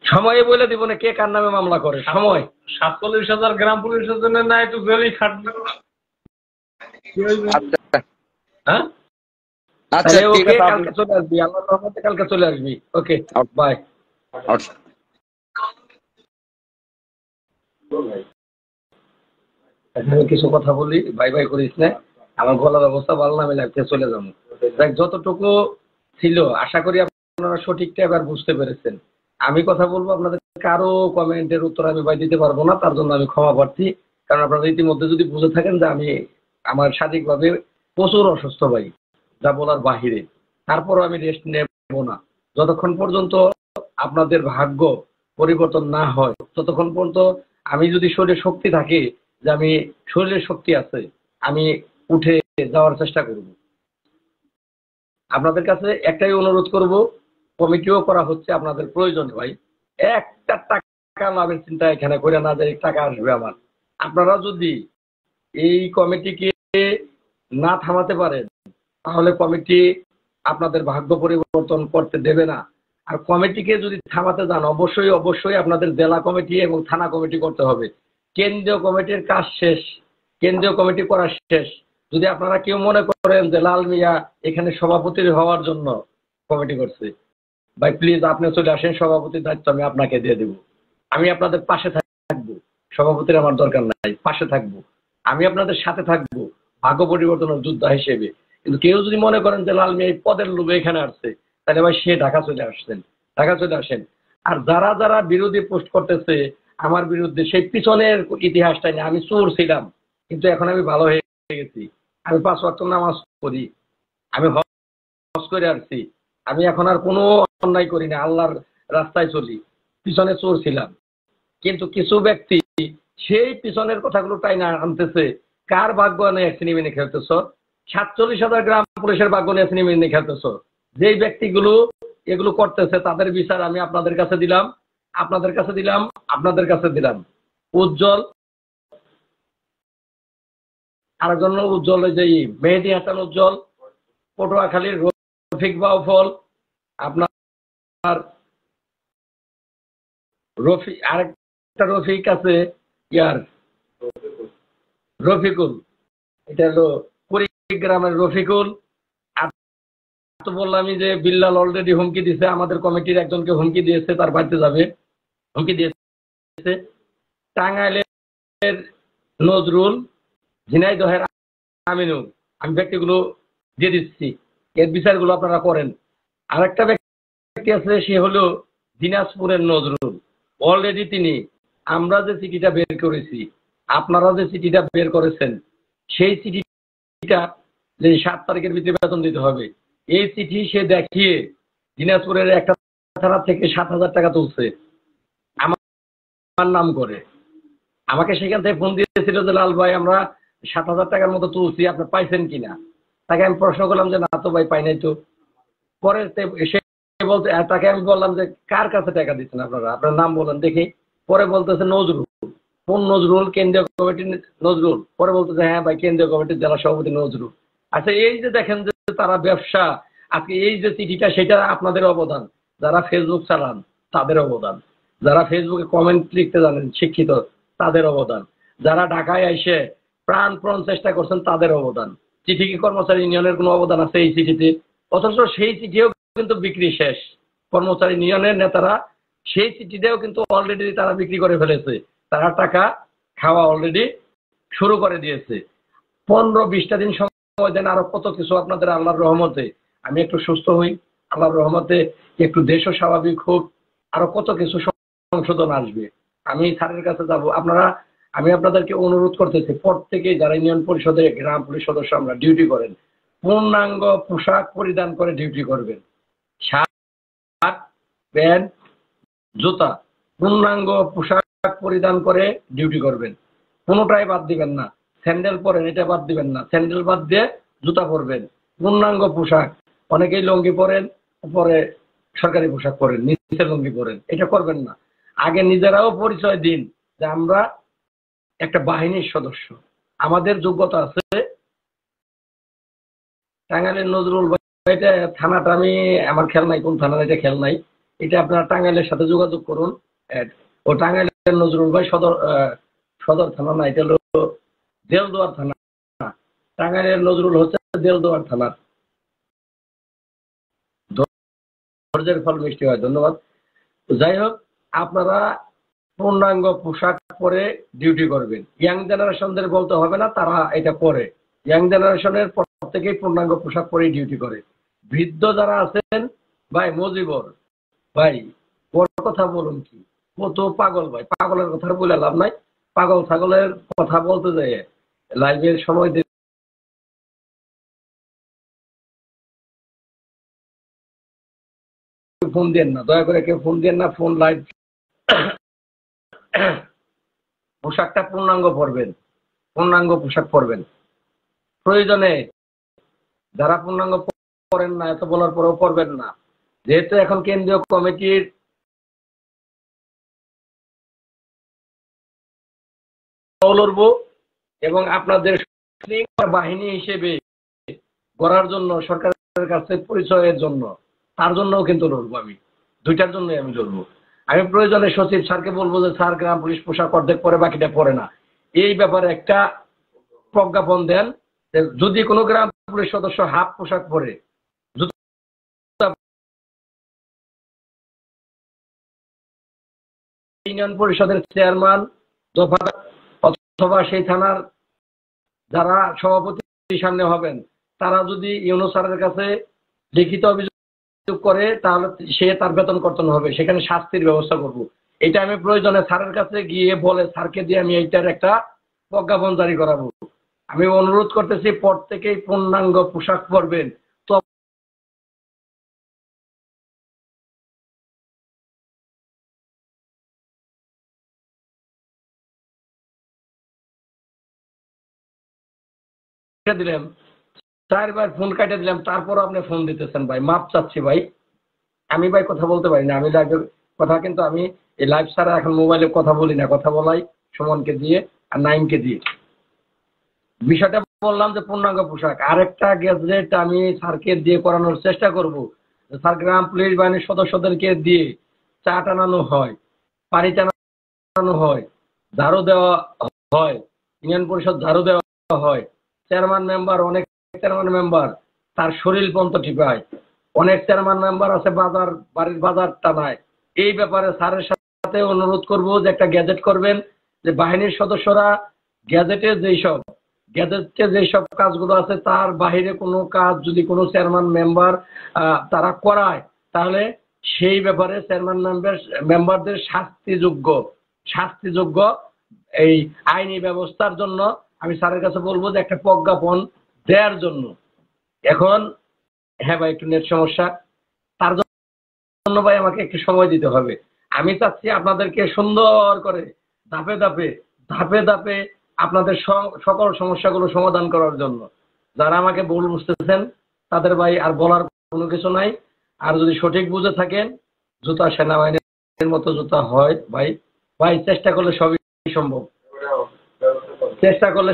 সময়ে বলে দিব না কে কার নামে মামলা করে, সময়। 47,000 গ্রাম পুলিশের জন্য না একটু জেলেই খাটবে? কি হইবে? আচ্ছা হ্যাঁ, আচ্ছা তাহলে ঠিক ওকে, আছে আপনি। কালকে চলে আসবি, আল্লাহর রহমতে কালকে চলে আসবি। ওকে, বাই। আচ্ছা। এখানে কিছু কথা বলি, বাই বাই করিস না। আমার গলার অবস্থা ভালো না, আমি লাগতে চলে যাবো। দেখ, যতটুকু ছিল আশা করি আপনারা সঠিকটা এবার বুঝতে পেরেছেন। আমি কথা বলবো, আপনাদের কারো কমেন্টের উত্তর আমি ভাই দিতে পারবো না, তার জন্য আমি ক্ষমা প্রার্থী। কারণ আপনারা ইতিমধ্যে যদি বুঝে থাকেন যে আমি আমার শারীরিকভাবে প্রচুর অসুস্থ ভাই, যা বলার বাহিরে। তারপরও আমি রেস্ট নেব না যতক্ষণ পর্যন্ত আপনাদের ভাগ্য পরিবর্তন না হয়, ততক্ষণ পর্যন্ত আমি যদি শরীরে শক্তি থাকে, যে আমি শরীরে শক্তি আছে, আমি উঠে যাওয়ার চেষ্টা করব। আপনাদের কাছে একটাই অনুরোধ করব, কমিটিও করা হচ্ছে আপনাদের প্রয়োজন ভাই, একটা টাকা লাভের চিন্তা এখানে করে না, যে টাকা আসবে আমার। আপনারা যদি এই কমিটিকে না থামাতে পারেন, তাহলে কমিটি আপনাদের ভাগ্য পরিবর্তন করতে দেবে না। আর কমিটিকে যদি থামাতে যান, অবশ্যই অবশ্যই আপনাদের জেলা কমিটি এবং থানা কমিটি করতে হবে। কেন্দ্রীয় কমিটির কাজ শেষ, কেন্দ্রীয় কমিটি করা শেষ। যদি আপনারা কেউ মনে করেন যে লাল মিয়া এখানে সভাপতি হওয়ার জন্য কমিটি করছে, ভাই প্লিজ আপনি চলে আসেন, সভাপতির দায়িত্ব আমি আপনাকে দিয়ে দেব। আমি আপনাদের পাশে থাকবো, সভাপতির আমার দরকার নাই, পাশে থাকবো, আমি আপনাদের সাথে থাকবো ভাগ্য পরিবর্তনের যোদ্ধা হিসেবে। কিন্তু কেউ যদি মনে করেন যে লাল মিয়া এই পদের লোভে এখানে আসছে, তাহলে ভাই সে ঢাকা চলে আসছেন, ঢাকা চলে আসেন। আর যারা যারা বিরোধী পোস্ট করতেছে আমার বিরুদ্ধে, সেই পিছনের ইতিহাসটা নিয়ে, আমি চোর ছিলাম কিন্তু এখন আমি ভালো হয়ে গেছি, আমি 5 ওয়াক্ত নামাজ পড়ি, আমি হজ করে আসছি, আমি এখন আর কোনো অন্যায় করি না, আল্লাহর রাস্তায় চলি। পিছনে চোর ছিলাম, কিন্তু কিছু ব্যক্তি সেই পিছনের কথাগুলো তাই না আনতেছে। কার ভাগ্য নিয়ে সিনেমা নিয়ে খেলতেছ? 47,000 গ্রাম পুলিশের ভাগ্য নিয়ে সিনেমা নিয়ে খেলতেছ। যেই ব্যক্তিগুলো এগুলো করতেছে তাদের বিচার আমি আপনাদের কাছে দিলাম, আপনাদের কাছে দিলাম, আপনাদের কাছে দিলাম। উজ্জ্বল, আরেকজন উজ্জ্বল, যে মেহেদী হাসান উজ্জ্বল, পটুয়াখালীর রফিক বাউফল, আপনার রফিক, আরেকটা রফিক আছে ইয়ার, রফিকুল, এটা হলো কুড়িগ্রামের রফিকুল। আর তো বললামই যে বিল্লাল অলরেডি হুমকি দিয়েছে, আমাদের কমিটির একজনকে হুমকি দিয়েছে, তার বাড়িতে যাবে, হুমকি দিয়েছে। টাঙ্গাইলের নজরুল, ঝিনাইদহের আমিনুল, আমি ব্যক্তিগুলো দিয়ে দিচ্ছি, এর বিচারগুলো আপনারা করেন। আরেকটা ব্যক্তি আছে, সে হলো দিনাজপুরের নজরুল। অলরেডি তিনি, আমরা যে চিঠিটা বের করেছি, আপনারা যে চিঠিটা বের করেছেন, সেই চিঠিটা যে 7 তারিখের ভিতরে বেতন দিতে হবে, এই চিঠি সে দেখিয়ে দিনাজপুরের একটা থানা থেকে 7,000 টাকা তুলছে আমার নাম করে। আমাকে সেখান থেকে ফোন দিয়েছিল যে লাল ভাই, আমরা 7,000 টাকার মতো তুলছি, আপনি পাইছেন কিনা। তাকে আমি প্রশ্ন করলাম যে না তো ভাই, পাই নাই তো। পরে সে বলতে, তাকে আমি বললাম যে কার কাছে টাকা দিচ্ছেন আপনারা, আপনার নাম বলেন দেখি। পরে বলতেছে নজরুল। কোন নজরুল? কেন্দ্রীয় কমিটির নজরুল। পরে বলতেছে হ্যাঁ ভাই, কেন্দ্রীয় কমিটির জেলা সভাপতি নজরুল। আচ্ছা, এই যে দেখেন যে তারা ব্যবসা, আজকে এই যে চিঠিটা, সেটা আপনাদের অবদান। যারা ফেসবুক চালান তাদের অবদান, যারা ফেসবুকে কমেন্ট লিখতে জানেন শিক্ষিত তাদের অবদান, যারা ঢাকায় এসে প্রাণপণ চেষ্টা করছেন তাদের অবদান। চিঠি কি কর্মচারী ইউনিয়নের কোনো অবদান আছে এই চিঠিতে? অথচ সেই চিঠিও কিন্তু বিক্রি শেষ। কর্মচারী ইউনিয়নের নেতারা সেই চিঠিটাও কিন্তু অলরেডি তারা বিক্রি করে ফেলেছে, তারা টাকা খাওয়া অলরেডি শুরু করে দিয়েছে। 15-20টা দিন সময় দেন, আরো কত কিছু আপনাদের আল্লাহর রহমতে আমি একটু সুস্থ হই, আল্লাহর রহমতে একটু দেশও স্বাভাবিক হোক, আরো কত কিছু সংশোধন আসবে। আমি স্যারের কাছে যাব। আমি আপনাদেরকে অনুরোধ করতেছি, প্রত্যেকেই যারা ইউনিয়ন পরিষদে, গ্রাম পুলিশ সদস্য আমরা ডিউটি করেন, পূর্ণাঙ্গ পোশাক পরিধান করে ডিউটি করবেন। শার্ট, প্যান্ট, জুতা, পূর্ণাঙ্গ পোশাক পরিধান করে ডিউটি করবেন। কোনোটাই বাদ দিবেন না। স্যান্ডেল পরেন, এটা বাদ দিবেন না। স্যান্ডেল বাদ দিয়ে জুতা পরবেন। পূর্ণাঙ্গ পোশাক। অনেকেই লুঙ্গি পরেন, পরে সরকারি পোশাক পরেন, নিচে লুঙ্গি পরেন, এটা করবেন না। আগে নিজেরাও পরিচয় দিন যে আমরা একটা বাহিনীর সদস্য, আমাদের যোগ্যতা আছে। টাঙ্গাইলের নজরুল ভাই, এটা থানাটা আমি, আমার খেয়াল নাই কোন থানা, এটা খেয়াল নাই। এটা আপনারা টাঙ্গাইলের সাথে যোগাযোগ করুন। ও টাঙ্গাইলের নজরুল ভাই সদর থানা না, এটা হলো দেলদুয়ার থানা। টাঙ্গাইলের নজরুল হচ্ছে দেলদুয়ার থানার। ধৈর্যের ফল মিষ্টি হয়। ধন্যবাদ। যাই হোক, আপনারা পূর্ণাঙ্গ পোশাক পরে ডিউটি করবেন। ইয়াং জেনারেশনদের বলতে হবে না, তারা এটা করে। ইয়াং জেনারেশনের প্রত্যেকেই পূর্ণাঙ্গ পোশাক পরে ডিউটি করে। বৃদ্ধ যারা আছেন, ভাই মজিবর ভাই, বড় কথা বলুন কি, কত পাগল ভাই, পাগলের কথা বলে লাভ নাই। পাগল ছাগলের কথা বলতে যায় লাইভের সময় ফোন দেন না, দয়া করে কেউ ফোন দেন না। ফোন লাইভ পোশাকটা পূর্ণাঙ্গ পরবেন, পূর্ণাঙ্গ পোশাক পরবেন। প্রয়োজনে যারা পূর্ণাঙ্গ পরেন না, এত বলার পরেও পরবেন না। যেহেতু এখন কেন্দ্রীয় কমিটির লড়ব এবং আপনাদের বাহিনী হিসেবে গড়ার জন্য, সরকারের কাছে পরিচয়ের জন্য, তার জন্যও কিন্তু লড়বো। আমি দুইটার জন্যই আমি লড়বো। আমি প্রয়োজনে সচিব স্যারকে বলবো যে স্যার, গ্রাম পুলিশ পোশাক অর্ধেক পরে বাকিটা পরে না। এই ব্যাপারে একটা প্রজ্ঞাপন দেন। যদি কোনো গ্রাম পুলিশ সদস্য হাফ পোশাক পরে, ইউনিয়ন পরিষদের চেয়ারম্যান অথবা সেই থানার যারা সভাপতির সামনে হবেন, তারা যদি ইউনো স্যারের কাছে লিখিত অভিযোগ করে, তাহলে সে তার বেতন কর্তন হবে, সেখানে শাস্তির ব্যবস্থা করব। এটা আমি প্রয়োজনে স্যারের কাছে গিয়ে বলে স্যারকে দিয়ে আমি এইটার একটা প্রজ্ঞাপন জারি করাবো। আমি অনুরোধ করতেছি, প্রত্যেকেই পূর্ণাঙ্গ পোশাক পরবেন। তো দিলাম 4বার ফোন কাটে দিলাম, তারপরও আপনি ফোন দিতেছেন ভাই, মাপ চাচ্ছি ভাই। আমি ভাই কথা বলতে পারি না, আমি লাইভের কথা, কিন্তু আমি এই লাইভ ছাড়া এখন মোবাইলে কথা বলি না। কথা বলাই সুমনকে দিয়ে আর নাইমকে দিয়ে। বিষয়টা বললাম যে পূর্ণাঙ্গ পোশাক। আরেকটা গ্যাজেট আমি স্যারকে দিয়ে করানোর চেষ্টা করব। স্যার, গ্রাম পুলিশ বাহিনীর সদস্যদেরকে দিয়ে চা টানানো হয়, পানি টানানো হয়, ঝাড়ু দেওয়া হয়, ইউনিয়ন পরিষদ ঝাড়ু দেওয়া হয়, চেয়ারম্যান মেম্বার, অনেক চেয়ারম্যান মেম্বার তার শরীর পর্যন্ত টিপায়, অনেক চেয়ারম্যান মেম্বার আছে বাজার, বাড়ির বাজার টানায়। এই ব্যাপারে স্যারের সাথে অনুরোধ করব যে একটা গ্যাজেট করবেন, যে বাহিনীর সদস্যরা গ্যাজেটে যেসব কাজগুলো আছে তার বাহিরে কোনো কাজ যদি কোনো চেয়ারম্যান মেম্বার তারা করায়, তাহলে সেই ব্যাপারে চেয়ারম্যান মেম্বারদের শাস্তিযোগ্য এই আইনি ব্যবস্থার জন্য আমি স্যারের কাছে বলবো যে একটা প্রজ্ঞাপন দেওয়ার জন্য। এখন হ্যাঁ ভাই, একটু নেট সমস্যা, তার জন্য ভাই আমাকে একটু সময় দিতে হবে। আমি চাচ্ছি আপনাদেরকে সুন্দর করে ধাপে ধাপে আপনাদের সকল সমস্যাগুলো সমাধান করার জন্য। যারা আমাকে ভুল বুঝতেছেন তাদের ভাই আর বলার কোনো কিছু নাই। আর যদি সঠিক বুঝে থাকেন, জুতা সেনাবাহিনীর মতো জুতা হয় ভাই, চেষ্টা করলে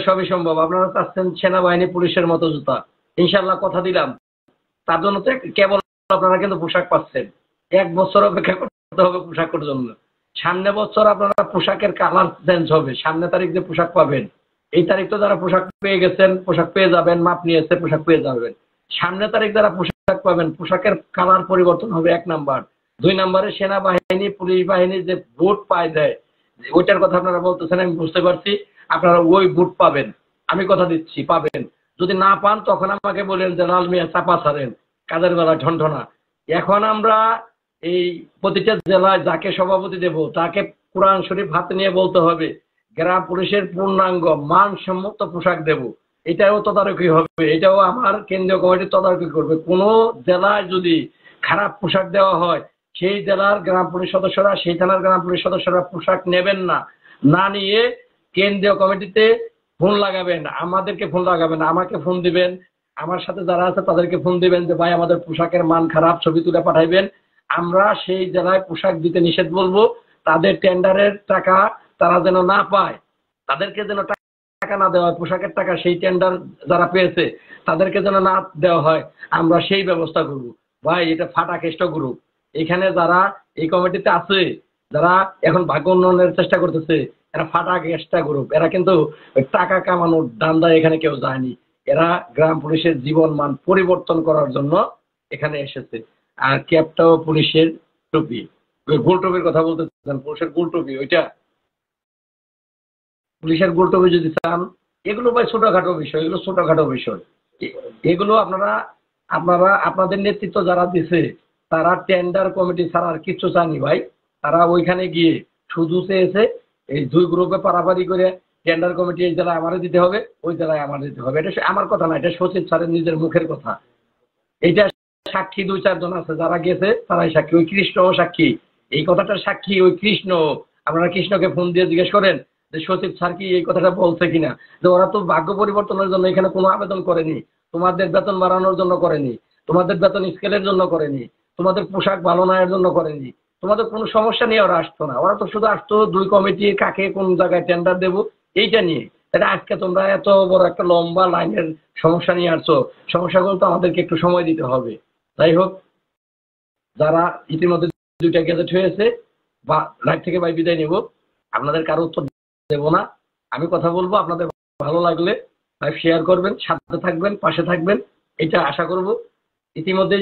সবই সম্ভব, আপনারা চাচ্ছেন সেনাবাহিনী পুলিশের মতো জুতা, ইনশাল্লাহ কথা দিলাম। তার জন্য তো কেবল আপনারা কিন্তু পোশাক পাচ্ছেন, 1 বছর অপেক্ষা করতে হবে পোশাকের জন্য। সামনে বছর আপনারা পোশাকের কালার চেঞ্জ হবে, সামনে তারিখ যে পোশাক পাবেন, এই তারিখ তো যারা পোশাক পেয়ে গেছেন পোশাক পেয়ে যাবেন, মাপ নিয়েছে পোশাক পেয়ে যাবেন। সামনে তারিখ যারা পোশাক পাবেন, পোশাকের কালার পরিবর্তন হবে 1 নাম্বার। 2 নাম্বারে সেনাবাহিনী পুলিশ বাহিনী যে বুট পায় দেয়, ওইটার কথা আপনারা বলতেছেন, আমি বুঝতে পারছি। আপনারা ওই বুট পাবেন, আমি কথা দিচ্ছি পাবেন। যদি না পান তখন আমাকে বলেন যে লাল মিয়া চাপা ছাড়েন, কাজের বেলা ঠনঠনা। এখন আমরা এই প্রতিটা জেলায় যাকে সভাপতি দেব তাকে কোরআন শরীফ হাতে নিয়ে বলতে হবে গ্রাম পুলিশের পূর্ণাঙ্গ মানসম্মত পোশাক দেব। এটাও তদারকি হবে, এটাও আমার কেন্দ্রীয় কমিটি তদারকি করবে। কোনো জেলায় যদি খারাপ পোশাক দেওয়া হয়, সেই জেলার গ্রাম পুলিশ সদস্যরা, সেই থানার গ্রাম পুলিশ সদস্যরা পোশাক নেবেন না, না নিয়ে কেন্দ্রীয় কমিটিতে ফোন লাগাবেন, আমাদেরকে ফোন লাগাবেন, আমাকে ফোন দিবেন, আমার সাথে যারা আছে তাদেরকে ফোন দিবেন যে ভাই আমাদের পোশাকের মান খারাপ, ছবি তুলে পাঠাইবেন। আমরা সেই জেলায় পোশাক দিতে নিষেধ বলবো। তাদের টেন্ডারের টাকা তারা যেন না পায়, তাদেরকে যেন টাকা না দেওয়া হয়, পোশাকের টাকা সেই টেন্ডার যারা পেয়েছে তাদেরকে যেন না দেওয়া হয়, আমরা সেই ব্যবস্থা করব। ভাই এটা ফাটা কেষ্ট গ্রুপ, এখানে যারা এই কমিটিতে আছে, যারা এখন ভাগ্য উন্নয়নের চেষ্টা করতেছে, এরা ফাটা কেষ্টা গ্রুপ। এরা কিন্তু টাকা কামানোর ধান্দায় এখানে কেউ যায়নি, এরা গ্রাম পুলিশের জীবন মান পরিবর্তন করার জন্য এখানে এসেছে। আর ক্যাপটাও পুলিশের টুপি, ওই গোল টুপির কথা বলতেছেন, পুলিশের গোল টুপি, ওইটা পুলিশের গোল টুপি যদি চান, এগুলো ভাই ছোটখাটো বিষয়, এগুলো ছোটখাটো বিষয়। এগুলো আপনাদের নেতৃত্ব যারা দিছে তারা টেন্ডার কমিটি ছাড়া আর কিচ্ছু চায়নি ভাই। তারা ওইখানে গিয়ে শুধু চেয়েছে এই 2 গ্রুপে পারাপারি করে টেন্ডার কমিটি এই জেলায় আমারে দিতে হবে, ওই জেলায় আমার দিতে হবে। এটা আমার কথা না, এটা সচিব স্যারের নিজের মুখের কথা। এটা সাক্ষী 2-4 জন আছে যারা গেছে, তারাই সাক্ষী। ওই কৃষ্ণও সাক্ষী, এই কথাটার সাক্ষী ওই কৃষ্ণ। আপনারা কৃষ্ণকে ফোন দিয়ে জিজ্ঞেস করেন যে সচিব স্যার কি এই কথাটা বলছে কিনা। যে ওরা তো ভাগ্য পরিবর্তনের জন্য এখানে কোনো আবেদন করেনি, তোমাদের বেতন বাড়ানোর জন্য করেনি, তোমাদের বেতন স্কেলের জন্য করেনি, তোমাদের পোশাক ভালো না এর জন্য করেনি, তোমাদের কোনো সমস্যা নিয়ে ওরা আসতো না। ওরা তো শুধু আসতো 2 কমিটি কাকে কোন জায়গায় টেন্ডার দেবো এইটা নিয়ে। তাহলে আজকে তোমরা এত বড় একটা লম্বা লাইনের সমস্যা নিয়ে আসছো, সমস্যাগুলো তো আমাদেরকে একটু সময় দিতে হবে। যাই হোক, যারা ইতিমধ্যে 2টা গ্যাজেট হয়েছে, বা লাইভ থেকে ভাই বিদায় নেব, আপনাদের কারো উত্তর দেবো না, আমি কথা বলবো। আপনাদের ভালো লাগলে লাইভ শেয়ার করবেন, সাথে থাকবেন, পাশে থাকবেন, এটা আশা করব। ইতিমধ্যে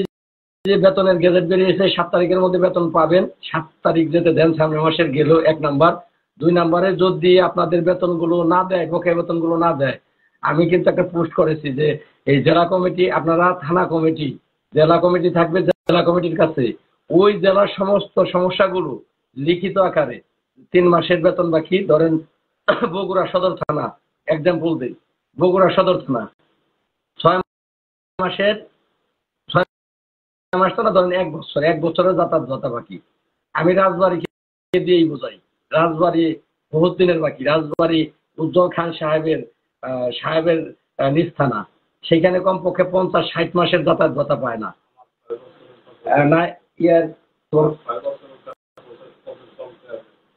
যে বেতনের গ্যাজেট বেরিয়েছে, 7 তারিখের মধ্যে বেতন পাবেন। 7 তারিখ যেতে দেন, সামনের মাসের গেল 1 নাম্বার। 2 নাম্বারে যদি আপনাদের বেতনগুলো না দেয়, বকেয়া বেতনগুলো না দেয়, আমি কিন্তু একটা পোস্ট করেছি যে এই জেলা কমিটি, আপনারা থানা কমিটি, জেলা কমিটি থাকবে জেলা কমিটির কাছে, ওই জেলার সমস্ত সমস্যাগুলো লিখিত আকারে, 3 মাসের বেতন বাকি, ধরেন বগুড়া সদর থানা, এক্সাম্পল দিই, বগুড়া সদর থানা 6 মাসের 6 মাস তো না, ধরেন 1 বছরের যাতায়াত ভাতা বাকি। আমি রাজবাড়িকে দিয়েই বোঝাই, রাজবাড়ি বহুত দিনের বাকি, রাজবাড়ি উজ্জ্বল খান সাহেবের নিজ থানা, সেখানে কমপক্ষে 50-60 মাসের যাতায়াত ভাতা পায় না। না ইয়ার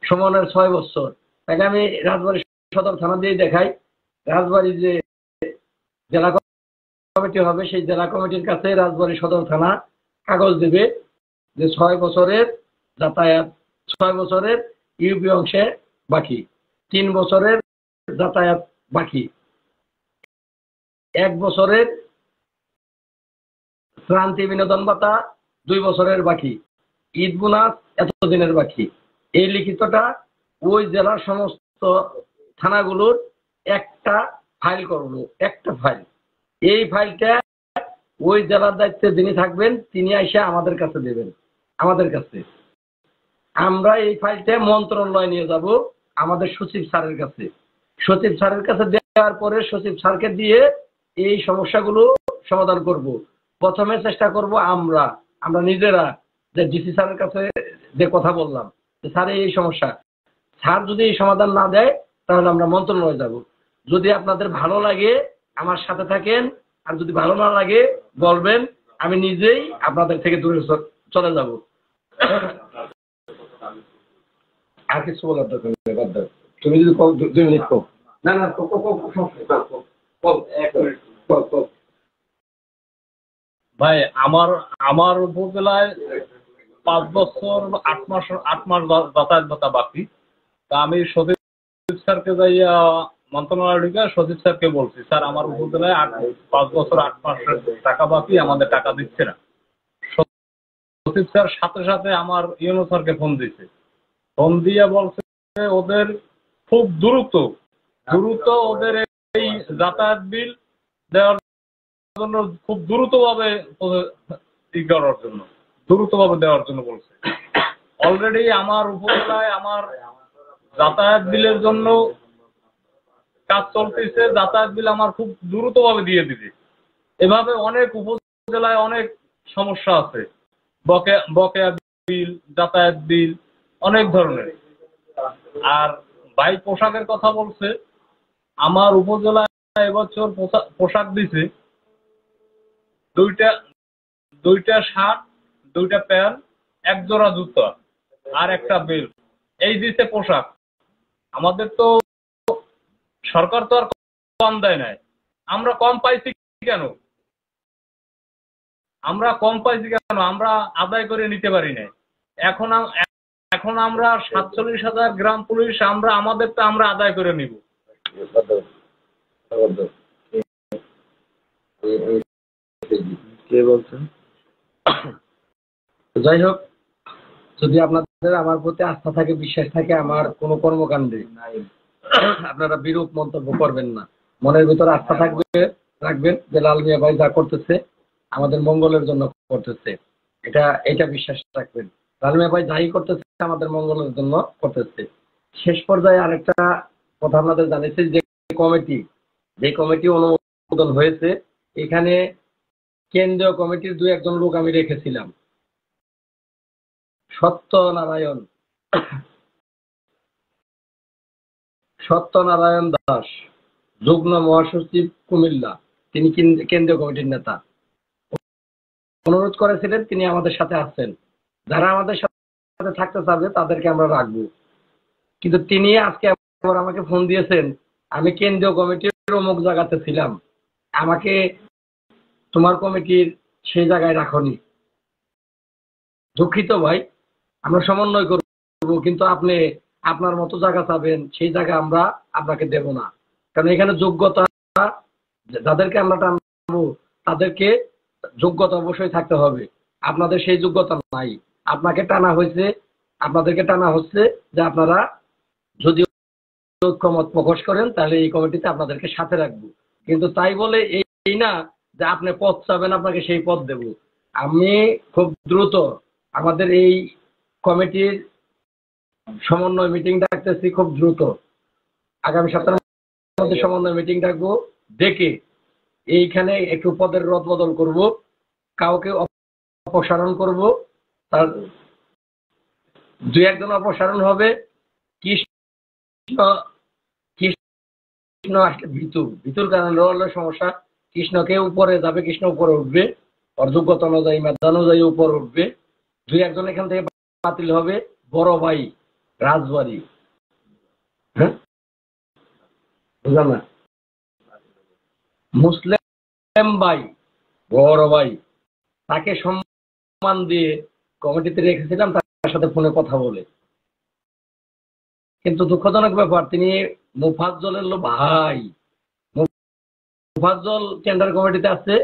সমানের 6 বছর। তাকে আমি রাজবাড়ি সদর থানা দিয়ে দেখাই, রাজবাড়ি যে জেলা কমিটি হবে সেই জেলা কমিটির কাছে রাজবাড়ি সদর থানা কাগজ দেবে যে 6 বছরের যাতায়াত, 6 বছরের ইউপি অংশে বাকি, 3 বছরের যাতায়াত বাকি, 1 বছরের শ্রান্তি বিনোদন ভাতা 2 বছরের বাকি, ঈদ বোনাস এতদিনের বাকি। এই লিখিতটা ওই জেলার সমস্ত থানাগুলোর একটা ফাইল করবো, একটা ফাইল। এই ফাইলটা ওই জেলার দায়িত্বে যিনি থাকবেন তিনি এসে আমাদের কাছে দেবেন, আমাদের কাছে। আমরা এই ফাইলটা মন্ত্রণালয়ে নিয়ে যাব আমাদের সচিব স্যারের কাছে। সচিব স্যারের কাছে দেওয়ার পরে সচিব স্যারকে দিয়ে এই সমস্যাগুলো সমাধান করব। প্রথমে চেষ্টা করব আমরা নিজেরা, যে ডিসি স্যারের কাছে যে কথা বললাম যে স্যার এই সমস্যা, স্যার যদি এই সমাধান না দেয় তাহলে আমরা মন্ত্রণালয়ে যাব। যদি আপনাদের ভালো লাগে আমার সাথে থাকেন, আর যদি ভালো না লাগে বলবেন, আমি নিজেই আপনাদের থেকে দূরে চলে যাব। আর কিছু বলার দরকার নেই, বাদ দাও। তুমি যদি 2 মিনিট কও। না না, ভাই আমার আমার উপজেলায় 5 বছর 8 মাস যাতায়াত ভাতা বাকি। তা আমি সচিব স্যারকে যাইয়া মন্ত্রণালয় ঢুকে সচিব স্যারকে বলছি, স্যার আমার উপজেলায় 5 বছর 8 মাসের টাকা বাকি, আমাদের টাকা দিচ্ছে না। সচিব স্যার সাথে সাথে আমার ইউনো স্যারকে ফোন দিয়েছে, ফোন দিয়ে বলছে ওদের খুব দ্রুত ওদের এই যাতায়াত বিল দেওয়ার জন্য খুব দ্রুতভাবে দেওয়ার জন্য বলছে। অলরেডি আমার উপজেলায় আমার যাতায়াত বিলের জন্য কাজ চলতেছে, যাতায়াত বিল আমার খুব দ্রুতভাবে দিয়ে দিবে। এভাবে অনেক উপজেলায় অনেক সমস্যা আছে, বকেয়া বিল, যাতায়াত বিল, অনেক ধরনের। আর ভাই পোশাকের কথা বলছে, আমার উপজেলায় এবছর পোশাক দিছে 2টা শার্ট, 2টা প্যান্ট, 1 জোড়া জুতা আর একটা বেল্ট, এই দিছে পোশাক। আমাদের তো সরকার তো আর কম দেয় নাই, আমরা কম পাইছি কেন? আমরা আদায় করে নিতে পারি নাই। এখন আমরা 47,000 গ্রাম পুলিশ, আমাদেরটা আমরা আদায় করে নিব। কে বলছেন? যাই হোক, যদি আপনাদের আমার প্রতি আস্থা থাকে, বিশ্বাস থাকে, আমার কোনো কর্মকাণ্ডে আপনারা বিরূপ মন্তব্য করবেন না। মনের ভিতরে আস্থা থাকবে, রাখবেন যে লাল মিয়া ভাই যা করতেছে আমাদের মঙ্গলের জন্য করতেছে, এটা বিশ্বাস রাখবেন। লাল মিয়া ভাই যাই করতেছে আমাদের মঙ্গলের জন্য করতেছে। শেষ পর্যায়ে আরেকটা কথা আপনাদের জানিয়েছি, যে কমিটি অনুমোদন হয়েছে, এখানে কেন্দ্রীয় কমিটির 2-1 জন লোক আমি রেখেছিলাম। সত্যনারায়ণ দাস, যুগ্ম মহাসচিব, কুমিল্লা, তিনি কেন্দ্রীয় কমিটির নেতা। অনুরোধ করেছিলেন, তিনি আমাদের সাথে আছেন। যারা আমাদের সাথে থাকতে চাবে তাদেরকে আমরা রাখবো। কিন্তু তিনি আজকে আবার আমাকে ফোন দিয়েছেন, আমি কেন্দ্রীয় কমিটির অমুক জায়গাতে ছিলাম, আমাকে তোমার কমিটির সেই জায়গায় রাখনি। দুঃখিত ভাই, আমরা সমন্বয় করব, কিন্তু আপনি আপনার মতো জায়গা চাবেন, সেই জায়গা আমরা আপনাকে দেব না। কারণ এখানে যোগ্যতা, যাদেরকে আমরা টানবো তাদেরকে যোগ্যতা অবশ্যই থাকতে হবে। আপনাদের সেই যোগ্যতা নাই। আপনাদেরকে টানা হচ্ছে যে আপনারা যদি ঐক্যমত প্রকাশ করেন তাহলে এই কমিটিতে আপনাদেরকে সাথে রাখবো। কিন্তু তাই বলে এই না যে আপনি পদ চাবেন আপনাকে সেই পদ দেব। আমি খুব দ্রুত আমাদের এই কমিটির সমন্বয় মিটিং ডাকতেছি, খুব দ্রুত আগামী সপ্তাহের মধ্যে সমন্বয় মিটিং ডাকবো, ডেকে এইখানে একটু পদের রদবদল করব, কাউকে অপসারণ করব, তার 2-1 জন অপসারণ হবে। কৃষ্ণ আসলে ভিতুর কারণে হলো সমস্যা। কৃষ্ণকে উপরে যাবে, কৃষ্ণ উপরে উঠবে, ওর যোগ্যতা অনুযায়ী, মেধা অনুযায়ী উপরে উঠবে। 2-1 জন এখান থেকে বাতিল হবে। বড় ভাই রাজবাড়ি, হ্যাঁ বুঝলাম না, মুসলিম ভাই, বড় ভাই, তাকে সম্মান দিয়ে কমিটিতে রেখেছিলাম, তার সাথে ফোনে কথা বলে। কিন্তু দুঃখজনক ব্যাপার, তিনি মোফাজ্জলের ভাই, মুফাজ্জল টেন্ডার কমিটিতে আছে,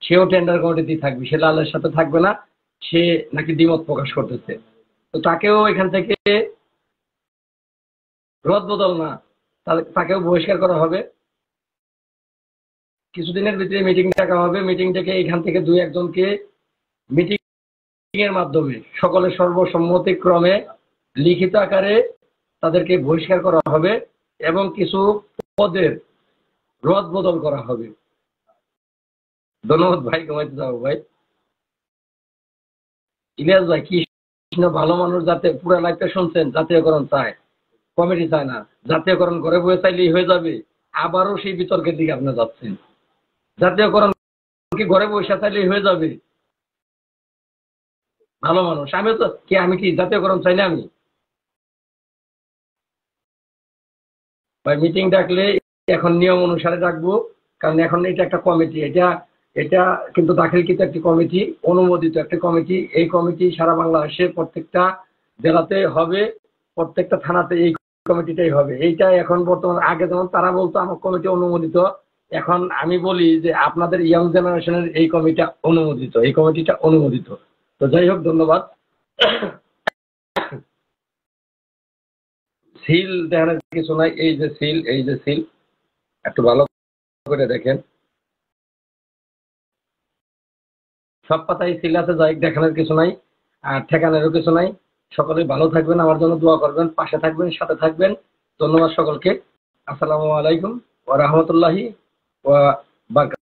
সেও টেন্ডার কমিটিতেই থাকবে, সে লালের সাথে থাকবে না, সে নাকি দ্বিমত প্রকাশ করতেছে। তো তাকেও এখান থেকে রদবদল না, তাকেও বহিষ্কার করা হবে। কিছুদিনের ভিতরে মিটিং ডাকা হবে, মিটিং ডেকে এখান থেকে দুই একজনকে মিটিং এর মাধ্যমে সকলের সর্বসম্মতিক্রমে লিখিত আকারে তাদেরকে বহিষ্কার করা হবে এবং কিছু পদের রদবদল করা হবে। ধন্যবাদ ভাই, ঘুমাইতে যাবো ভাই। ইলিয়াস ভাই, কি ভালো মানুষ, যাতে পুরো লাইফটা শুনছেন, জাতীয়করণ চায়, কমিটি চায় না, জাতীয়করণ করে বয়ে চাইলেই হয়ে যাবে। আবারও সেই বিতর্কের দিকে আপনি যাচ্ছেন। জাতীয়করণ কি ঘরে বসে চাইলেই হয়ে যাবে? ভালো মানুষ আমি কি জাতীয়করণ চাই না? আমি ভাই মিটিং ডাকলে এখন নিয়ম অনুসারে ডাকবো, কারণ এখন এটা একটা কমিটি, এটা কিন্তু দাখিলকৃত একটি কমিটি, অনুমোদিত একটি কমিটি। এই কমিটি সারা বাংলাদেশে প্রত্যেকটা জেলাতে হবে, প্রত্যেকটা থানাতে এই কমিটিটাই হবে। এইটা এখন বর্তমান, আগে যেমন তারা বলতো আমার কমিটি অনুমোদিত, এখন আমি বলি যে আপনাদের ইয়াং জেনারেশনের এই কমিটিটা অনুমোদিত, এই কমিটিটা অনুমোদিত। তো যাই হোক, ধন্যবাদ। সিল দেখানোর কিছু নাই, এই যে সিল, এই যে সিল, একটু ভালো করে দেখেন, সব পাতায় সিল আছে, যাই দেখানোর কিছু নাই, আর ঠেকানোরও কিছু নাই। সকলে ভালো থাকবেন, আমার জন্য দোয়া করবেন, পাশে থাকবেন, সাথে থাকবেন। ধন্যবাদ সকলকে। আসসালামু আলাইকুম ওয়া রাহমাতুল্লাহি ওয়া বারাকাতুহু।